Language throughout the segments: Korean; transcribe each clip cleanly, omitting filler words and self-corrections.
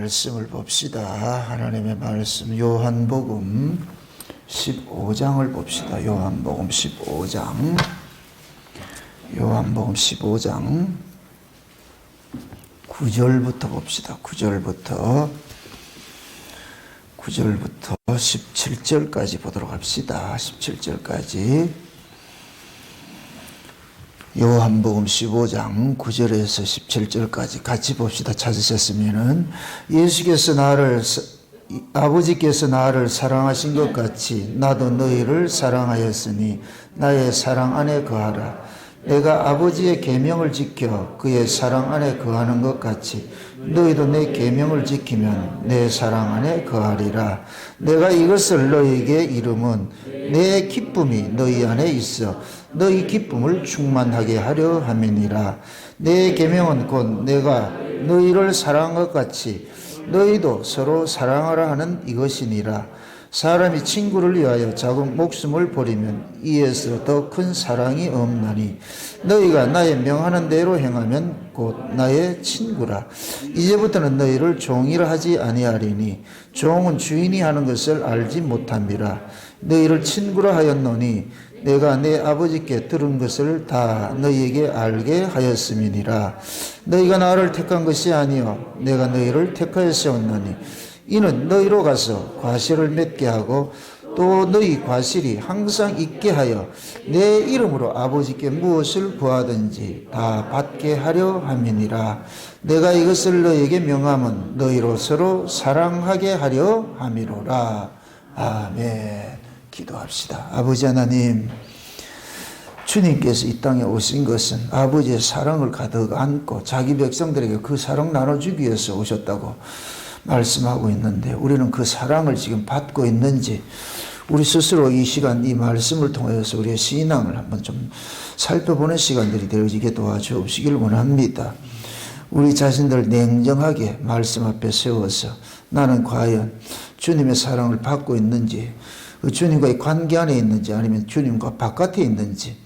말씀을 봅시다. 하나님의 말씀 요한복음 15장을 봅시다. 요한복음 15장 9절부터 봅시다. 9절부터 17절까지 보도록 합시다. 17절까지 요한복음 15장 9절에서 17절까지 같이 봅시다. 찾으셨으면은 예수께서 아버지께서 나를 사랑하신 것 같이 나도 너희를 사랑하였으니 나의 사랑 안에 거하라. 내가 아버지의 계명을 지켜 그의 사랑 안에 거하는 것 같이 너희도 내 계명을 지키면 내 사랑 안에 거하리라. 내가 이것을 너희에게 이름은 내 기쁨이 너희 안에 있어 너희 기쁨을 충만하게 하려 함이니라. 내 계명은 곧 내가 너희를 사랑한 것 같이 너희도 서로 사랑하라 하는 이것이니라. 사람이 친구를 위하여 자기 목숨을 버리면 이에서 더 큰 사랑이 없나니 너희가 나의 명하는 대로 행하면 곧 나의 친구라. 이제부터는 너희를 종이라 하지 아니하리니 종은 주인이 하는 것을 알지 못함이라. 너희를 친구라 하였노니 내가 내 아버지께 들은 것을 다 너희에게 알게 하였음이니라. 너희가 나를 택한 것이 아니요 내가 너희를 택하였사오나니 이는 너희로 가서 과실을 맺게 하고 또 너희 과실이 항상 있게 하여 내 이름으로 아버지께 무엇을 구하든지 다 받게 하려 함이니라. 내가 이것을 너희에게 명함은 너희로 서로 사랑하게 하려 함이로라. 아멘. 기도합시다. 아버지 하나님, 주님께서 이 땅에 오신 것은 아버지의 사랑을 가득 안고 자기 백성들에게 그 사랑 나눠주기 위해서 오셨다고 말씀하고 있는데 우리는 그 사랑을 지금 받고 있는지 우리 스스로 이 시간 이 말씀을 통해서 우리의 신앙을 한번 좀 살펴보는 시간들이 되어지게 도와주옵시길 원합니다. 우리 자신들 냉정하게 말씀 앞에 세워서 나는 과연 주님의 사랑을 받고 있는지, 그 주님과의 관계 안에 있는지 아니면 주님과 바깥에 있는지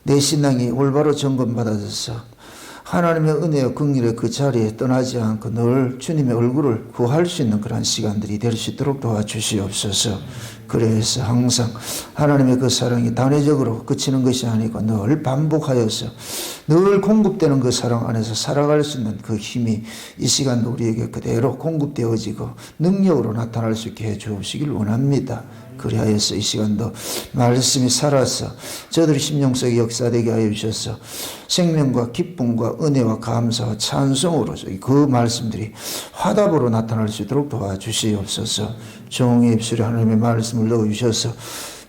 내 신앙이 올바로 점검받아져서 하나님의 은혜와 긍휼의 그 자리에 떠나지 않고 늘 주님의 얼굴을 구할 수 있는 그런 시간들이 될 수 있도록 도와주시옵소서. 그래서 항상 하나님의 그 사랑이 단회적으로 그치는 것이 아니고 늘 반복하여서 늘 공급되는 그 사랑 안에서 살아갈 수 있는 그 힘이 이 시간도 우리에게 그대로 공급되어지고 능력으로 나타날 수 있게 해 주옵시길 원합니다. 그리하여서 이 시간도 말씀이 살아서 저들의 심령 속에 역사되게 하여 주셔서 생명과 기쁨과 은혜와 감사와 찬송으로 그 말씀들이 화답으로 나타날 수 있도록 도와주시옵소서. 종의 입술에 하나님의 말씀을 넣어주셔서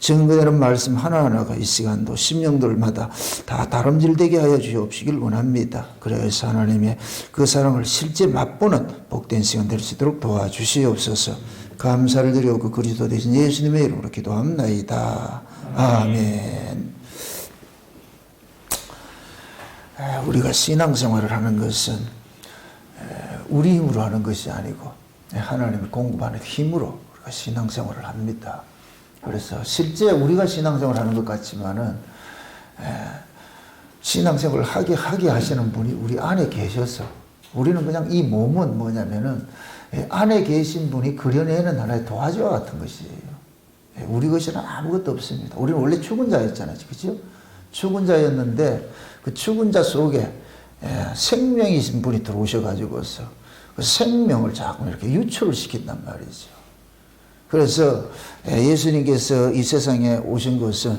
증거되는 말씀 하나하나가 이 시간도 심령들마다 다 다름질되게 하여 주옵시길 원합니다. 그래서 하나님의 그 사랑을 실제 맛보는 복된 시간 될 수 있도록 도와주시옵소서. 감사를 드리고 그리스도 되신 예수님의 이름으로 기도합나이다. 아멘. 우리가 신앙생활을 하는 것은 우리 힘으로 하는 것이 아니고 하나님이 공급하는 힘으로 우리가 신앙생활을 합니다. 그래서 실제 우리가 신앙생활을 하는 것 같지만은 신앙생활을 하게 하시는 분이 우리 안에 계셔서 우리는 그냥 이 몸은 뭐냐면은 안에 계신 분이 그려내는 하나의 도화지와 같은 것이에요. 우리 것에는 아무것도 없습니다. 우리는 원래 죽은 자였잖아요. 그렇죠? 죽은 자였는데 그 죽은 자 속에 생명이신 분이 들어오셔가지고서 그 생명을 자꾸 이렇게 유출을 시킨단 말이죠. 그래서 예수님께서 이 세상에 오신 것은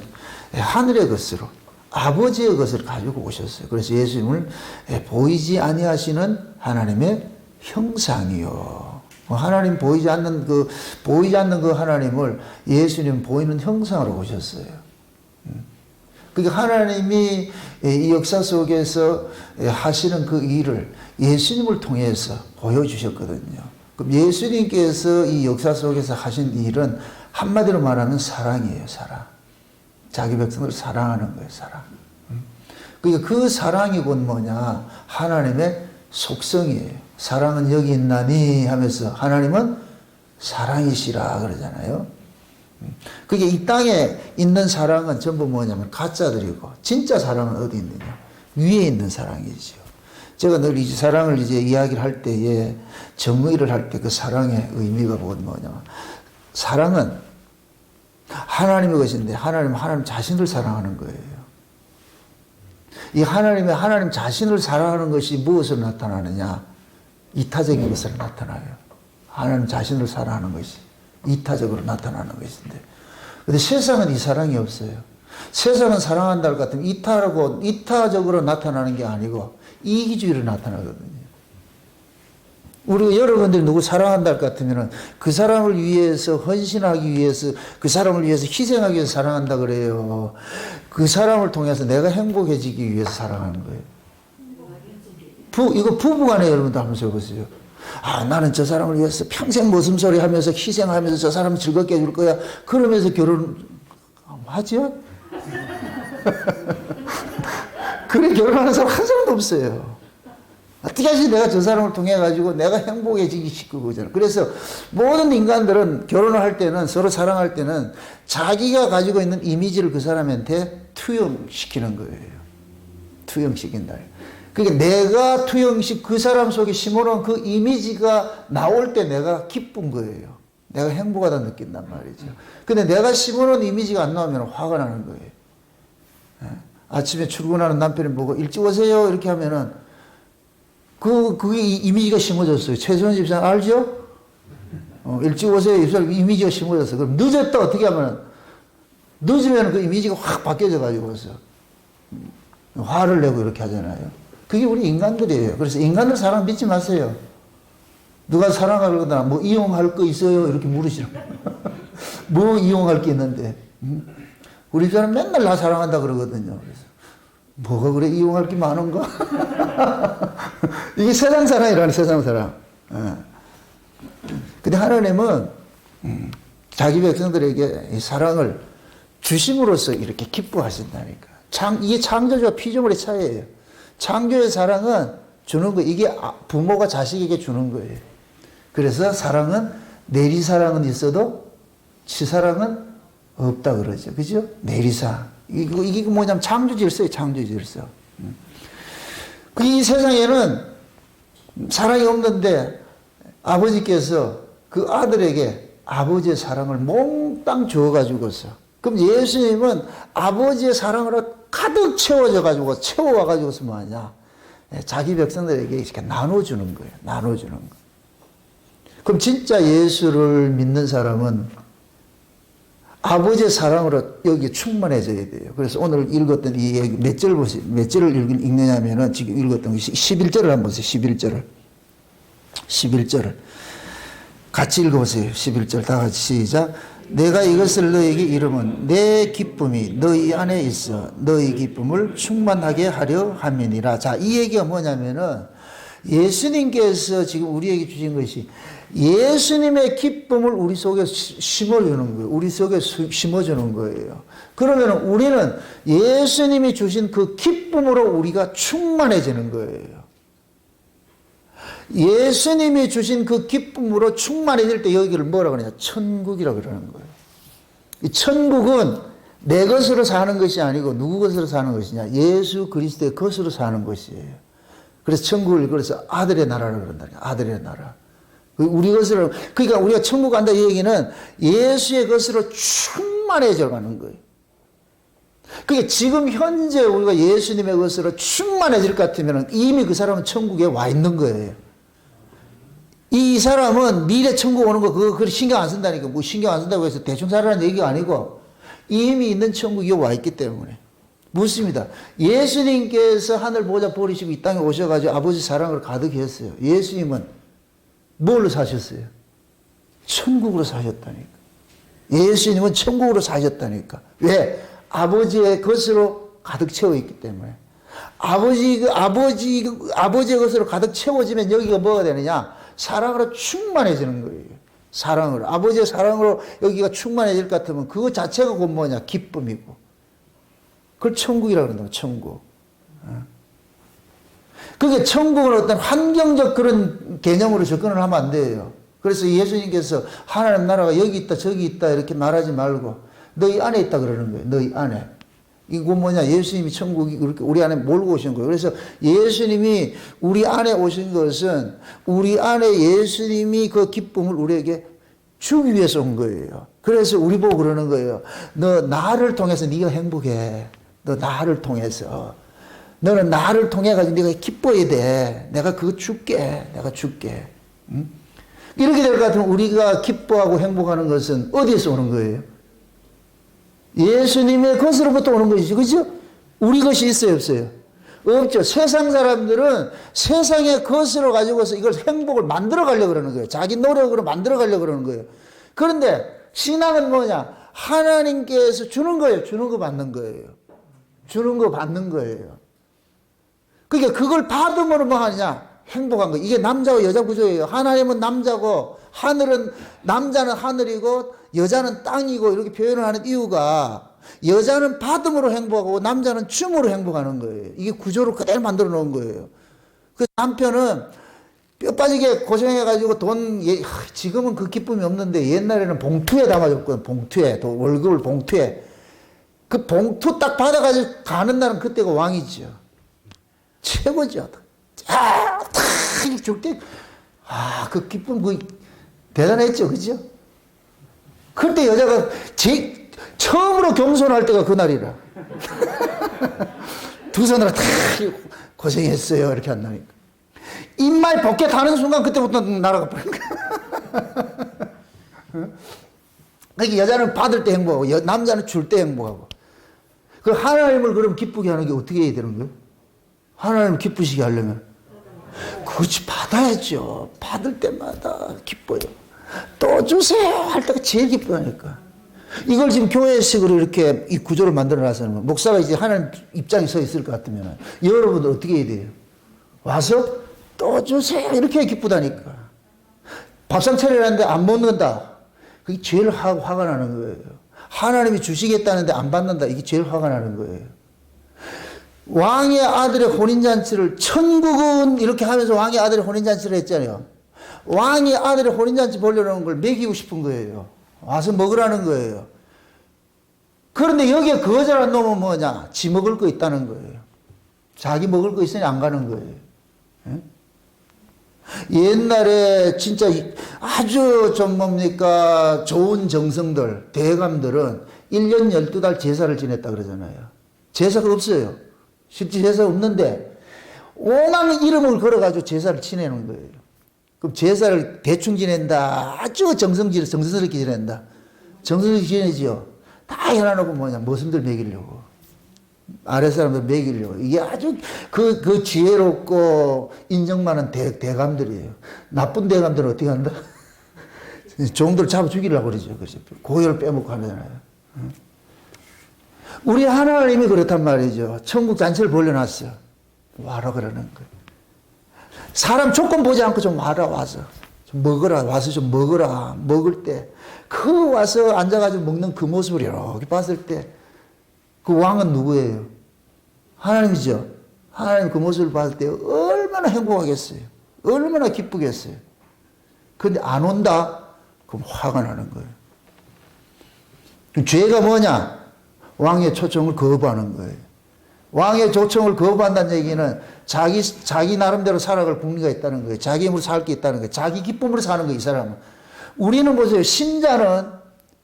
하늘의 것으로 아버지의 것을 가지고 오셨어요. 그래서 예수님을 보이지 아니하시는 하나님의 형상이요. 하나님 보이지 않는 그 하나님을 예수님 보이는 형상으로 오셨어요. 그러니까 하나님이 이 역사 속에서 하시는 그 일을 예수님을 통해서 보여주셨거든요. 그럼 예수님께서 이 역사 속에서 하신 일은 한마디로 말하면 사랑이에요. 사랑. 자기 백성을 사랑하는 거예요. 사랑. 그러니까 그 사랑이 곧 뭐냐? 하나님의 속성이에요. 사랑은 여기 있나니 하면서 하나님은 사랑이시라 그러잖아요. 그게 이 땅에 있는 사랑은 전부 뭐냐면 가짜들이고 진짜 사랑은 어디 있느냐? 위에 있는 사랑이죠. 제가 늘 이 사랑을 이제 이야기를 할 때에 정의를 할 때 그 사랑의 의미가 뭐냐면 사랑은 하나님의 것인데 하나님 자신을 사랑하는 거예요. 이 하나님 자신을 사랑하는 것이 무엇으로 나타나느냐? 이타적인 것으로 나타나요. 하나님 자신을 사랑하는 것이 이타적으로 나타나는 것인데. 근데 세상은 이 사랑이 없어요. 세상은 사랑한다 할 것 같으면 이타적으로 나타나는 게 아니고 이기주의로 나타나거든요. 우리가 여러분들이 누구 사랑한다 할 것 같으면 그 사람을 위해서 헌신하기 위해서 그 사람을 위해서 희생하기 위해서 사랑한다 그래요. 그 사람을 통해서 내가 행복해지기 위해서 사랑하는 거예요. 이거 부부간에 여러분도 한번 해보세요. 아, 나는 저 사람을 위해서 평생 모슴소리 하면서 희생하면서 저 사람을 즐겁게 해줄 거야. 그러면서 결혼하죠? 그래 결혼하는 사람 한 사람도 없어요. 어떻게 하지 내가 저 사람을 통해 가지고 내가 행복해지기 싶고 그러잖아요. 그래서 모든 인간들은 결혼을 할 때는 서로 사랑할 때는 자기가 가지고 있는 이미지를 그 사람한테 투영시키는 거예요. 투영시킨다. 그러니까 내가 그 사람 속에 심어놓은 그 이미지가 나올 때 내가 기쁜 거예요. 내가 행복하다 느낀단 말이죠. 근데 내가 심어놓은 이미지가 안 나오면 화가 나는 거예요. 아침에 출근하는 남편이 보고 일찍 오세요 이렇게 하면은 그게 이미지가 심어졌어요. 최소원 집사님 알죠? 일찍 오세요. 이미지가 심어졌어. 그럼 늦었다 어떻게 하면 늦으면 그 이미지가 확 바뀌어져 가지고서 화를 내고 이렇게 하잖아요. 그게 우리 인간들이에요. 그래서 인간들 사랑 믿지 마세요. 누가 사랑하거나 뭐 이용할 거 있어요? 이렇게 물으시라고. 뭐 이용할 게 있는데. 우리 사람 맨날 나 사랑한다 그러거든요. 그래서 뭐가 그래 이용할 게 많은가? 이게 세상 사랑이라는 세상 사랑. 근데 하나님은 자기 백성들에게 이 사랑을 주심으로써 이렇게 기뻐하신다니까. 이게 창조주와 피조물의 차이예요. 창조의 사랑은 주는 거, 이게 부모가 자식에게 주는 거예요. 그래서 사랑은 내리사랑은 있어도 치사랑은 없다 그러죠. 그죠? 내리사. 이게 뭐냐면 창조 질서예요. 창조 질서. 이 세상에는 사랑이 없는데 아버지께서 그 아들에게 아버지의 사랑을 몽땅 주어가지고서 그럼 예수님은 아버지의 사랑으로 가득 채워와가지고서 뭐하냐? 자기 백성들에게 이렇게 나눠주는 거예요. 나눠주는 거. 그럼 진짜 예수를 믿는 사람은 아버지의 사랑으로 여기 충만해져야 돼요. 그래서 오늘 읽었던 이 얘기 몇 절을 읽느냐면은 지금 읽었던 11절을 한번 보세요. 11절을. 같이 읽어보세요. 11절 다 같이 시작. 내가 이것을 너에게 이름은 내 기쁨이 너희 안에 있어 너희 기쁨을 충만하게 하려 함이니라. 자, 이 얘기가 뭐냐면은 예수님께서 지금 우리에게 주신 것이 예수님의 기쁨을 우리 속에 심어주는 거예요. 우리 속에 심어주는 거예요. 그러면 우리는 예수님이 주신 그 기쁨으로 우리가 충만해지는 거예요. 예수님이 주신 그 기쁨으로 충만해질 때 여기를 뭐라 그러냐? 천국이라고 그러는 거예요. 이 천국은 내 것으로 사는 것이 아니고 누구 것으로 사는 것이냐? 예수 그리스도의 것으로 사는 것이에요. 그래서 천국을 그래서 아들의 나라라고 그런다. 아들의 나라. 우리 것으로, 그러니까 우리가 천국 간다 이 얘기는 예수의 것으로 충만해져 가는 거예요. 그러니까 지금 현재 우리가 예수님의 것으로 충만해질 것 같으면 이미 그 사람은 천국에 와 있는 거예요. 이 사람은 미래 천국 오는 거 그거 신경 안 쓴다니까. 뭐 신경 안 쓴다고 해서 대충 살아라는 얘기가 아니고 이미 있는 천국에 와 있기 때문에. 묻습니다. 예수님께서 하늘 보좌 버리시고 이 땅에 오셔가지고 아버지 사랑을 가득히 했어요. 예수님은 뭘로 사셨어요? 천국으로 사셨다니까. 예수님은 천국으로 사셨다니까. 왜? 아버지의 것으로 가득 채워 있기 때문에. 아버지의 것으로 가득 채워지면 여기가 뭐가 되느냐? 사랑으로 충만해지는 거예요. 사랑으로. 아버지의 사랑으로 여기가 충만해질 것 같으면 그거 자체가 곧 뭐냐? 기쁨이고. 그걸 천국이라고 그런다. 천국. 그게 천국은 어떤 환경적 그런 개념으로 접근을 하면 안 돼요. 그래서 예수님께서 하나님 나라가 여기 있다 저기 있다 이렇게 말하지 말고 너희 안에 있다 그러는 거예요. 너희 안에. 이거 뭐냐, 예수님이 천국이 그렇게 우리 안에 몰고 오신 거예요. 그래서 예수님이 우리 안에 오신 것은 우리 안에 예수님이 그 기쁨을 우리에게 주기 위해서 온 거예요. 그래서 우리 보고 그러는 거예요. 너 나를 통해서 네가 행복해. 너 나를 통해서. 너는 나를 통해 가지고 네가 기뻐야 돼. 내가 그거 줄게. 내가 줄게. 응? 이렇게 될 것 같으면 우리가 기뻐하고 행복하는 것은 어디에서 오는 거예요? 예수님의 것으로부터 오는 것이죠. 그죠? 우리 것이 있어요, 없어요? 없죠. 세상 사람들은 세상의 것으로 가지고서 이걸 행복을 만들어 가려고 그러는 거예요. 자기 노력으로 만들어 가려고 그러는 거예요. 그런데 신앙은 뭐냐? 하나님께서 주는 거예요. 주는 거 받는 거예요. 주는 거 받는 거예요. 그러니까 그걸 받으면 뭐 하느냐? 행복한 거. 이게 남자와 여자 구조예요. 하나님은 남자고 하늘은 남자는 하늘이고 여자는 땅이고 이렇게 표현을 하는 이유가 여자는 받음으로 행복하고 남자는 줌으로 행복하는 거예요. 이게 구조를 그대로 만들어 놓은 거예요. 그 남편은 뼈 빠지게 고생해가지고 지금은 그 기쁨이 없는데 옛날에는 봉투에 담아줬거든. 봉투에. 월급을 봉투에. 그 봉투 딱 받아가지고 가는 날은 그때가 왕이죠. 최고죠. 딱 줄 때, 그 기쁨, 대단했죠. 그죠? 그때 여자가 처음으로 겸손할 때가 그날이라. 두 손으로 다 고생했어요. 이렇게 한다니까. 입말 벗게 다는 순간 그때부터 날아가 버린 거야. 그러니까 여자는 받을 때 행복하고, 남자는 줄 때 행복하고. 그 하나님을 그럼 기쁘게 하는 게 어떻게 해야 되는 거예요? 하나님을 기쁘시게 하려면? 그렇지, 받아야죠. 받을 때마다 기뻐요. 또 주세요 할 때가 제일 기뻐하니까. 이걸 지금 교회식으로 이렇게 이 구조를 만들어 놨어요. 목사가 이제 하나님 입장에 서 있을 것 같으면 여러분들 어떻게 해야 돼요? 와서 또 주세요 이렇게 기쁘다니까. 밥상 차리라는데 안 먹는다. 그게 제일 화가 나는 거예요. 하나님이 주시겠다는데 안 받는다. 이게 제일 화가 나는 거예요. 왕의 아들의 혼인잔치를 천국은 이렇게 하면서 왕의 아들의 혼인잔치를 했잖아요. 왕의 아들의 혼인잔치 보려는 걸 먹이고 싶은 거예요. 와서 먹으라는 거예요. 그런데 여기에 거절한 놈은 뭐냐? 지 먹을 거 있다는 거예요. 자기 먹을 거 있으니 안 가는 거예요. 예? 옛날에 진짜 아주 좀 뭡니까 좋은 정성들, 대감들은 1년 12달 제사를 지냈다 그러잖아요. 제사가 없어요. 실제 제사 없는데 오만 이름을 걸어가지고 제사를 지내는 거예요. 그럼 제사를 대충 지낸다. 아주 정성스럽게 지낸다. 정성스럽게 지내지요. 다 해놔놓고 뭐냐, 머슴들 먹이려고. 아래 사람들 먹이려고. 이게 아주 그 지혜롭고 인정 많은 대감들이에요. 나쁜 대감들은 어떻게 한다? 종들 잡아 죽이려고 그러죠. 그래서 고열 빼먹고 하잖아요. 우리 하나님이 그렇단 말이죠. 천국 잔치를 벌려놨어. 와라 그러는 거예요. 사람 조건 보지 않고 좀 와라, 와서. 좀 먹어라, 와서 좀 먹어라. 먹을 때. 그 와서 앉아가지고 먹는 그 모습을 이렇게 봤을 때, 그 왕은 누구예요? 하나님이죠. 하나님 그 모습을 봤을 때 얼마나 행복하겠어요. 얼마나 기쁘겠어요. 근데 안 온다? 그럼 화가 나는 거예요. 죄가 뭐냐? 왕의 초청을 거부하는 거예요. 왕의 초청을 거부한다는 얘기는 자기 나름대로 살아갈 국리가 있다는 거예요. 자기 힘으로 살 게 있다는 거예요. 자기 기쁨으로 사는 거예요, 이 사람은. 우리는 보세요. 신자는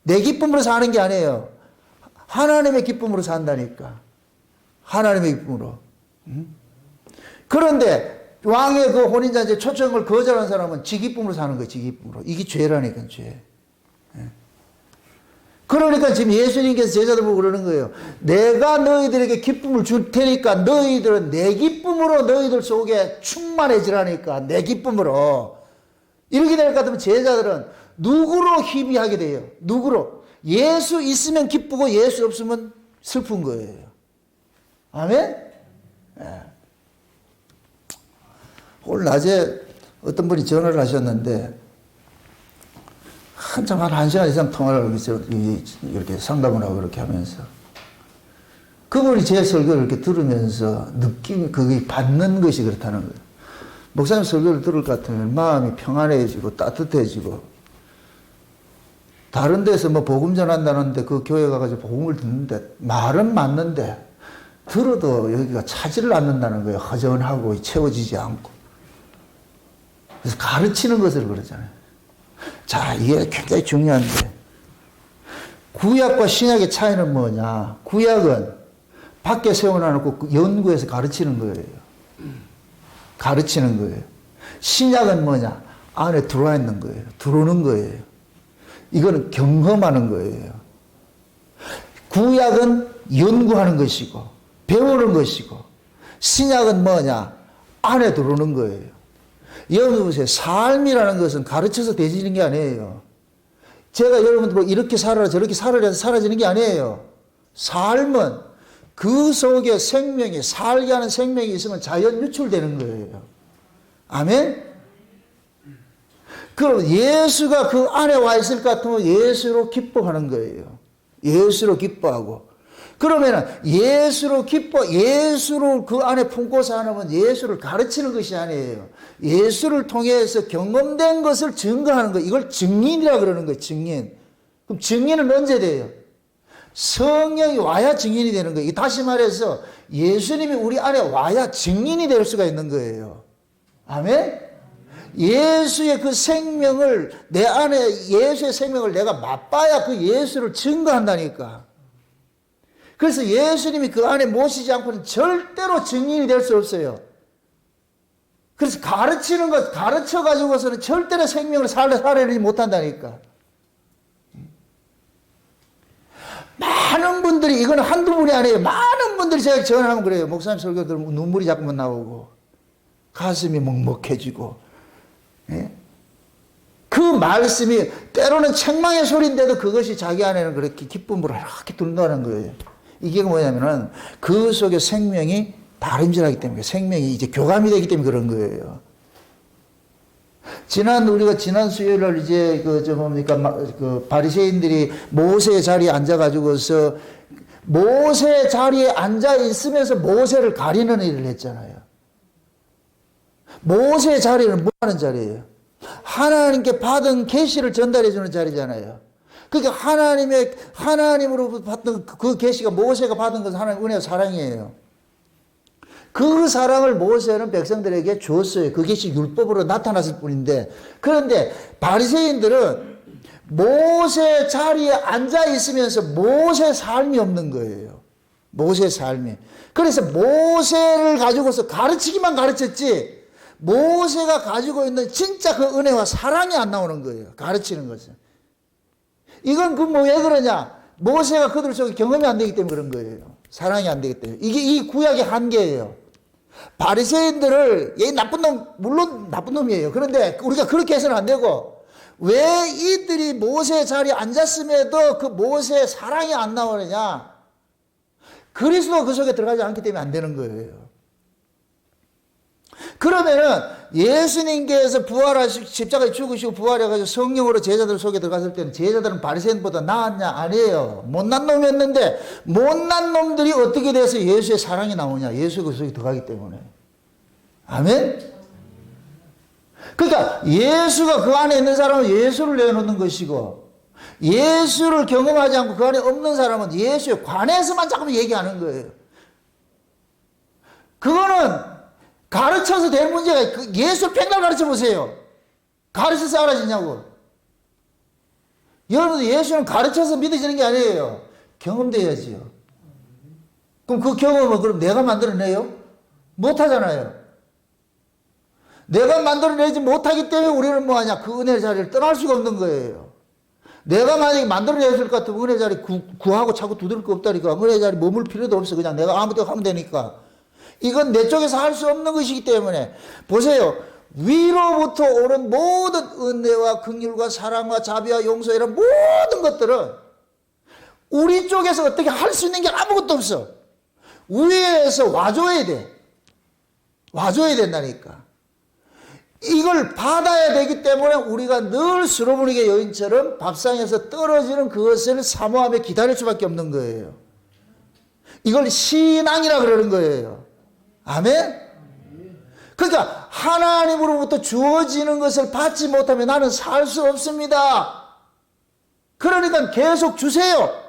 내 기쁨으로 사는 게 아니에요. 하나님의 기쁨으로 산다니까. 하나님의 기쁨으로. 그런데 왕의 그 혼인잔치 초청을 거절한 사람은 지 기쁨으로 사는 거예요, 지 기쁨으로. 이게 죄라니까, 죄. 그러니까 지금 예수님께서 제자들 보고 그러는 거예요. 내가 너희들에게 기쁨을 줄 테니까 너희들은 내 기쁨으로 너희들 속에 충만해지라니까. 내 기쁨으로. 이렇게 될 것 같으면 제자들은 누구로 희비하게 돼요? 누구로? 예수 있으면 기쁘고 예수 없으면 슬픈 거예요. 아멘? 네. 오늘 낮에 어떤 분이 전화를 하셨는데 한참 한 1시간 이상 통화를 이렇게 상담을 하고 그렇게 하면서 그분이 제 설교를 이렇게 들으면서 느낌이 그게 받는 것이 그렇다는 거예요. 목사님 설교를 들을 것 같으면 마음이 평안해지고 따뜻해지고 다른 데서 뭐 복음 전한다는데 그 교회 가가지고 복음을 듣는데 말은 맞는데 들어도 여기가 차지를 않는다는 거예요. 허전하고 채워지지 않고. 그래서 가르치는 것을 그러잖아요. 자, 이게 굉장히 중요한데 구약과 신약의 차이는 뭐냐? 구약은 밖에 세워놔놓고 연구해서 가르치는 거예요. 가르치는 거예요. 신약은 뭐냐? 안에 들어와 있는 거예요. 들어오는 거예요. 이거는 경험하는 거예요. 구약은 연구하는 것이고 배우는 것이고 신약은 뭐냐? 안에 들어오는 거예요. 여러분 보세요. 삶이라는 것은 가르쳐서 되지는 게 아니에요. 제가 여러분들 보고 이렇게 살아라 저렇게 살아라 해서 사라지는 게 아니에요. 삶은 그 속에 생명이 살게 하는 생명이 있으면 자연 유출되는 거예요. 아멘? 그럼 예수가 그 안에 와 있을 것 같으면 예수로 기뻐하는 거예요. 예수로 기뻐하고. 그러면 예수로 예수를 그 안에 품고 사는 예수를 가르치는 것이 아니에요. 예수를 통해서 경험된 것을 증거하는 거예요. 이걸 증인이라 그러는 거예요. 증인. 그럼 증인은 언제 돼요? 성령이 와야 증인이 되는 거예요. 다시 말해서 예수님이 우리 안에 와야 증인이 될 수가 있는 거예요. 아멘? 예수의 그 생명을 내 안에 예수의 생명을 내가 맛봐야 그 예수를 증거한다니까. 그래서 예수님이 그 안에 모시지 않고는 절대로 증인이 될 수 없어요. 그래서 가르치는 것, 가르쳐 가지고서는 절대로 생명을 살려내지 못한다니까. 많은 분들이, 이거는 한두 분이 아니에요. 많은 분들이 제가 전하면 그래요. 목사님 설교 들으면 눈물이 자꾸만 나오고, 가슴이 먹먹해지고, 예? 그 말씀이 때로는 책망의 소리인데도 그것이 자기 안에는 그렇게 기쁨으로 이렇게 든다는 거예요. 이게 뭐냐면은 그 속에 생명이 다름질하기 때문에, 생명이 이제 교감이 되기 때문에 그런 거예요. 우리가 지난 수요일날 이제 그 바리새인들이 모세의 자리에 앉아가지고서 모세 자리에 앉아 있으면서 모세를 가리는 일을 했잖아요. 모세의 자리는 뭐 하는 자리예요? 하나님께 받은 계시를 전달해 주는 자리잖아요. 그러니까 하나님으로부터 받던 그 계시가 모세가 받은 것은 하나님 은혜와 사랑이에요. 그 사랑을 모세는 백성들에게 줬어요. 그것이 율법으로 나타났을 뿐인데, 그런데 바리새인들은 모세 자리에 앉아 있으면서 모세 삶이 없는 거예요. 모세 삶이. 그래서 모세를 가지고서 가르치기만 가르쳤지, 모세가 가지고 있는 진짜 그 은혜와 사랑이 안 나오는 거예요. 가르치는 것은. 이건 왜 그러냐? 모세가 그들 속에 경험이 안 되기 때문에 그런 거예요. 사랑이 안 되기 때문에. 이게 이 구약의 한계예요. 바리새인들을, 얘 나쁜 놈, 물론 나쁜 놈이에요. 그런데 우리가 그렇게 해서는 안 되고, 왜 이들이 모세 자리에 앉았음에도 그 모세의 사랑이 안 나오느냐? 그리스도가 그 속에 들어가지 않기 때문에 안 되는 거예요. 그러면은 예수님께서 부활하시고 십자가에 죽으시고 부활해가지고 성령으로 제자들 속에 들어갔을 때는 제자들은 바리새인보다 나았냐? 아니에요. 못난 놈이었는데 못난 놈들이 어떻게 돼서 예수의 사랑이 나오냐? 예수가 그 속에 들어가기 때문에. 아멘? 그러니까 예수가 그 안에 있는 사람은 예수를 내놓는 것이고, 예수를 경험하지 않고 그 안에 없는 사람은 예수에 관해서만 자꾸 얘기하는 거예요. 그거는 가르쳐서 될 문제가, 예수 백날 가르쳐 보세요. 가르쳐서 알아지냐고. 여러분들 예수는 가르쳐서 믿어지는 게 아니에요. 경험돼야지요. 그럼 그 경험을 그럼 내가 만들어내요? 못하잖아요. 내가 만들어내지 못하기 때문에 우리는 뭐하냐? 그 은혜의 자리를 떠날 수가 없는 거예요. 내가 만약에 만들어냈을 것 같으면 은혜 자리 구하고 자꾸 두드릴 거 없다니까. 은혜 자리 머물 필요도 없어. 그냥 내가 아무 데나 하면 되니까. 이건 내 쪽에서 할 수 없는 것이기 때문에. 보세요. 위로부터 오는 모든 은혜와 긍휼과 사랑과 자비와 용서 이런 모든 것들은 우리 쪽에서 어떻게 할 수 있는 게 아무것도 없어. 위에서 와줘야 돼. 와줘야 된다니까. 이걸 받아야 되기 때문에 우리가 늘 수로무니게 여인처럼 밥상에서 떨어지는 그것을 사모하며 기다릴 수밖에 없는 거예요. 이걸 신앙이라 그러는 거예요. 아멘? 그러니까 하나님으로부터 주어지는 것을 받지 못하면 나는 살 수 없습니다. 그러니까 계속 주세요.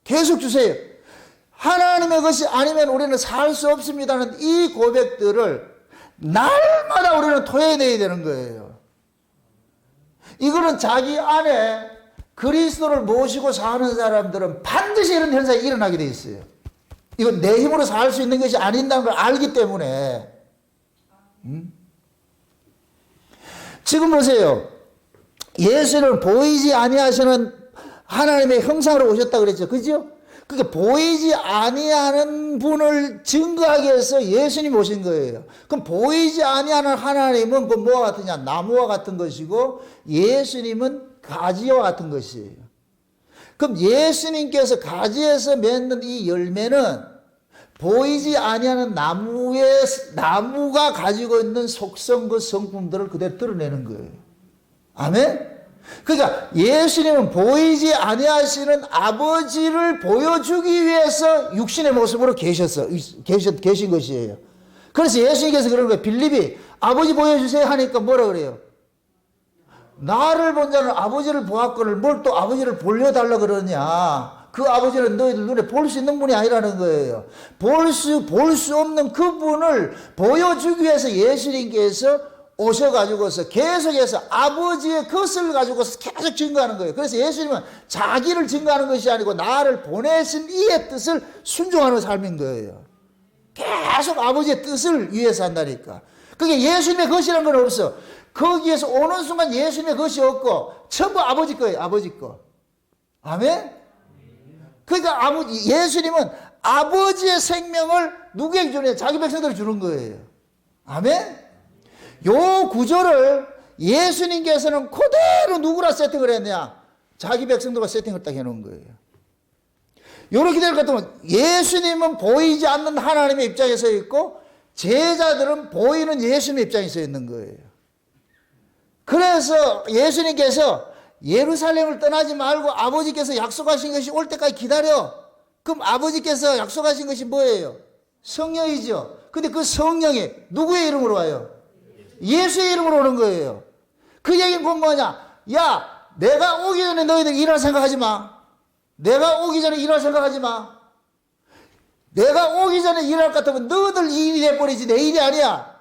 계속 주세요. 하나님의 것이 아니면 우리는 살 수 없습니다는 이 고백들을 날마다 우리는 토해내야 되는 거예요. 이거는 자기 안에 그리스도를 모시고 사는 사람들은 반드시 이런 현상이 일어나게 돼 있어요. 이건 내 힘으로 살 수 있는 것이 아닌다는 걸 알기 때문에. 지금 보세요. 예수는 보이지 아니하시는 하나님의 형상으로 오셨다 그랬죠. 그죠? 그러니까 보이지 아니하는 분을 증거하기 위해서 예수님이 오신 거예요. 그럼 보이지 아니하는 하나님은 그 뭐와 같으냐? 나무와 같은 것이고 예수님은 가지와 같은 것이에요. 그럼 예수님께서 가지에서 맺는 이 열매는 보이지 아니하는 나무가 가지고 있는 속성 그 성품들을 그대로 드러내는 거예요. 아멘? 그러니까 예수님은 보이지 아니하시는 아버지를 보여주기 위해서 육신의 모습으로 계신 것이에요. 그래서 예수님께서 그러는 거예요. 빌립이 아버지 보여주세요 하니까 뭐라 그래요? 나를 본 자는 아버지를 보았거늘 뭘 또 아버지를 보려달라 그러냐. 그 아버지는 너희들 눈에 볼 수 있는 분이 아니라는 거예요. 볼 수 없는 그분을 보여주기 위해서 예수님께서 오셔가지고서 계속해서 아버지의 것을 가지고서 계속 증거하는 거예요. 그래서 예수님은 자기를 증거하는 것이 아니고 나를 보내신 이의 뜻을 순종하는 삶인 거예요. 계속 아버지의 뜻을 위해서 한다니까. 그게 예수님의 것이라는 건 없어. 거기에서 오는 순간 예수님의 것이 없고 전부 아버지 거예요. 아버지 거. 아멘? 그러니까 예수님은 아버지의 생명을 누구에게 주느냐? 자기 백성들을 주는 거예요. 아멘? 요 구조를 예수님께서는 그대로 누구라 세팅을 했냐? 자기 백성들과 세팅을 딱 해놓은 거예요. 요렇게 될 것 같으면 예수님은 보이지 않는 하나님의 입장에 서 있고 제자들은 보이는 예수님의 입장에 서 있는 거예요. 그래서 예수님께서 예루살렘을 떠나지 말고 아버지께서 약속하신 것이 올 때까지 기다려. 그럼 아버지께서 약속하신 것이 뭐예요? 성령이죠. 근데 그 성령이 누구의 이름으로 와요? 예수의 이름으로 오는 거예요. 그 얘기는 곧 뭐냐? 야, 내가 오기 전에 너희들 일할 생각하지 마. 내가 오기 전에 일할 생각하지 마. 내가 오기 전에 일할 것 같으면 너희들 일이 돼버리지 내 일이 아니야.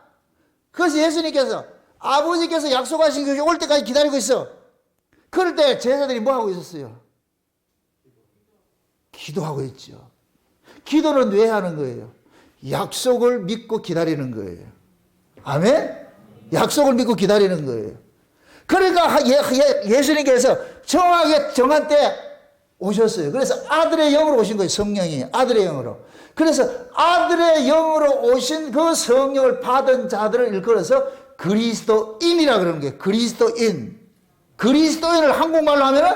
그래서 예수님께서 아버지께서 약속하신 것이 올 때까지 기다리고 있어. 그럴 때 제자들이 뭐 하고 있었어요? 기도하고 있죠. 기도는 왜 하는 거예요? 약속을 믿고 기다리는 거예요. 아멘? 약속을 믿고 기다리는 거예요. 그러니까 예수님께서 정확하게 정한 때 오셨어요. 그래서 아들의 영으로 오신 거예요. 성령이 아들의 영으로. 그래서 아들의 영으로 오신 그 성령을 받은 자들을 일컬어서 그리스도인이라 그러는 거예요. 그리스도인. 그리스도인을 한국말로 하면은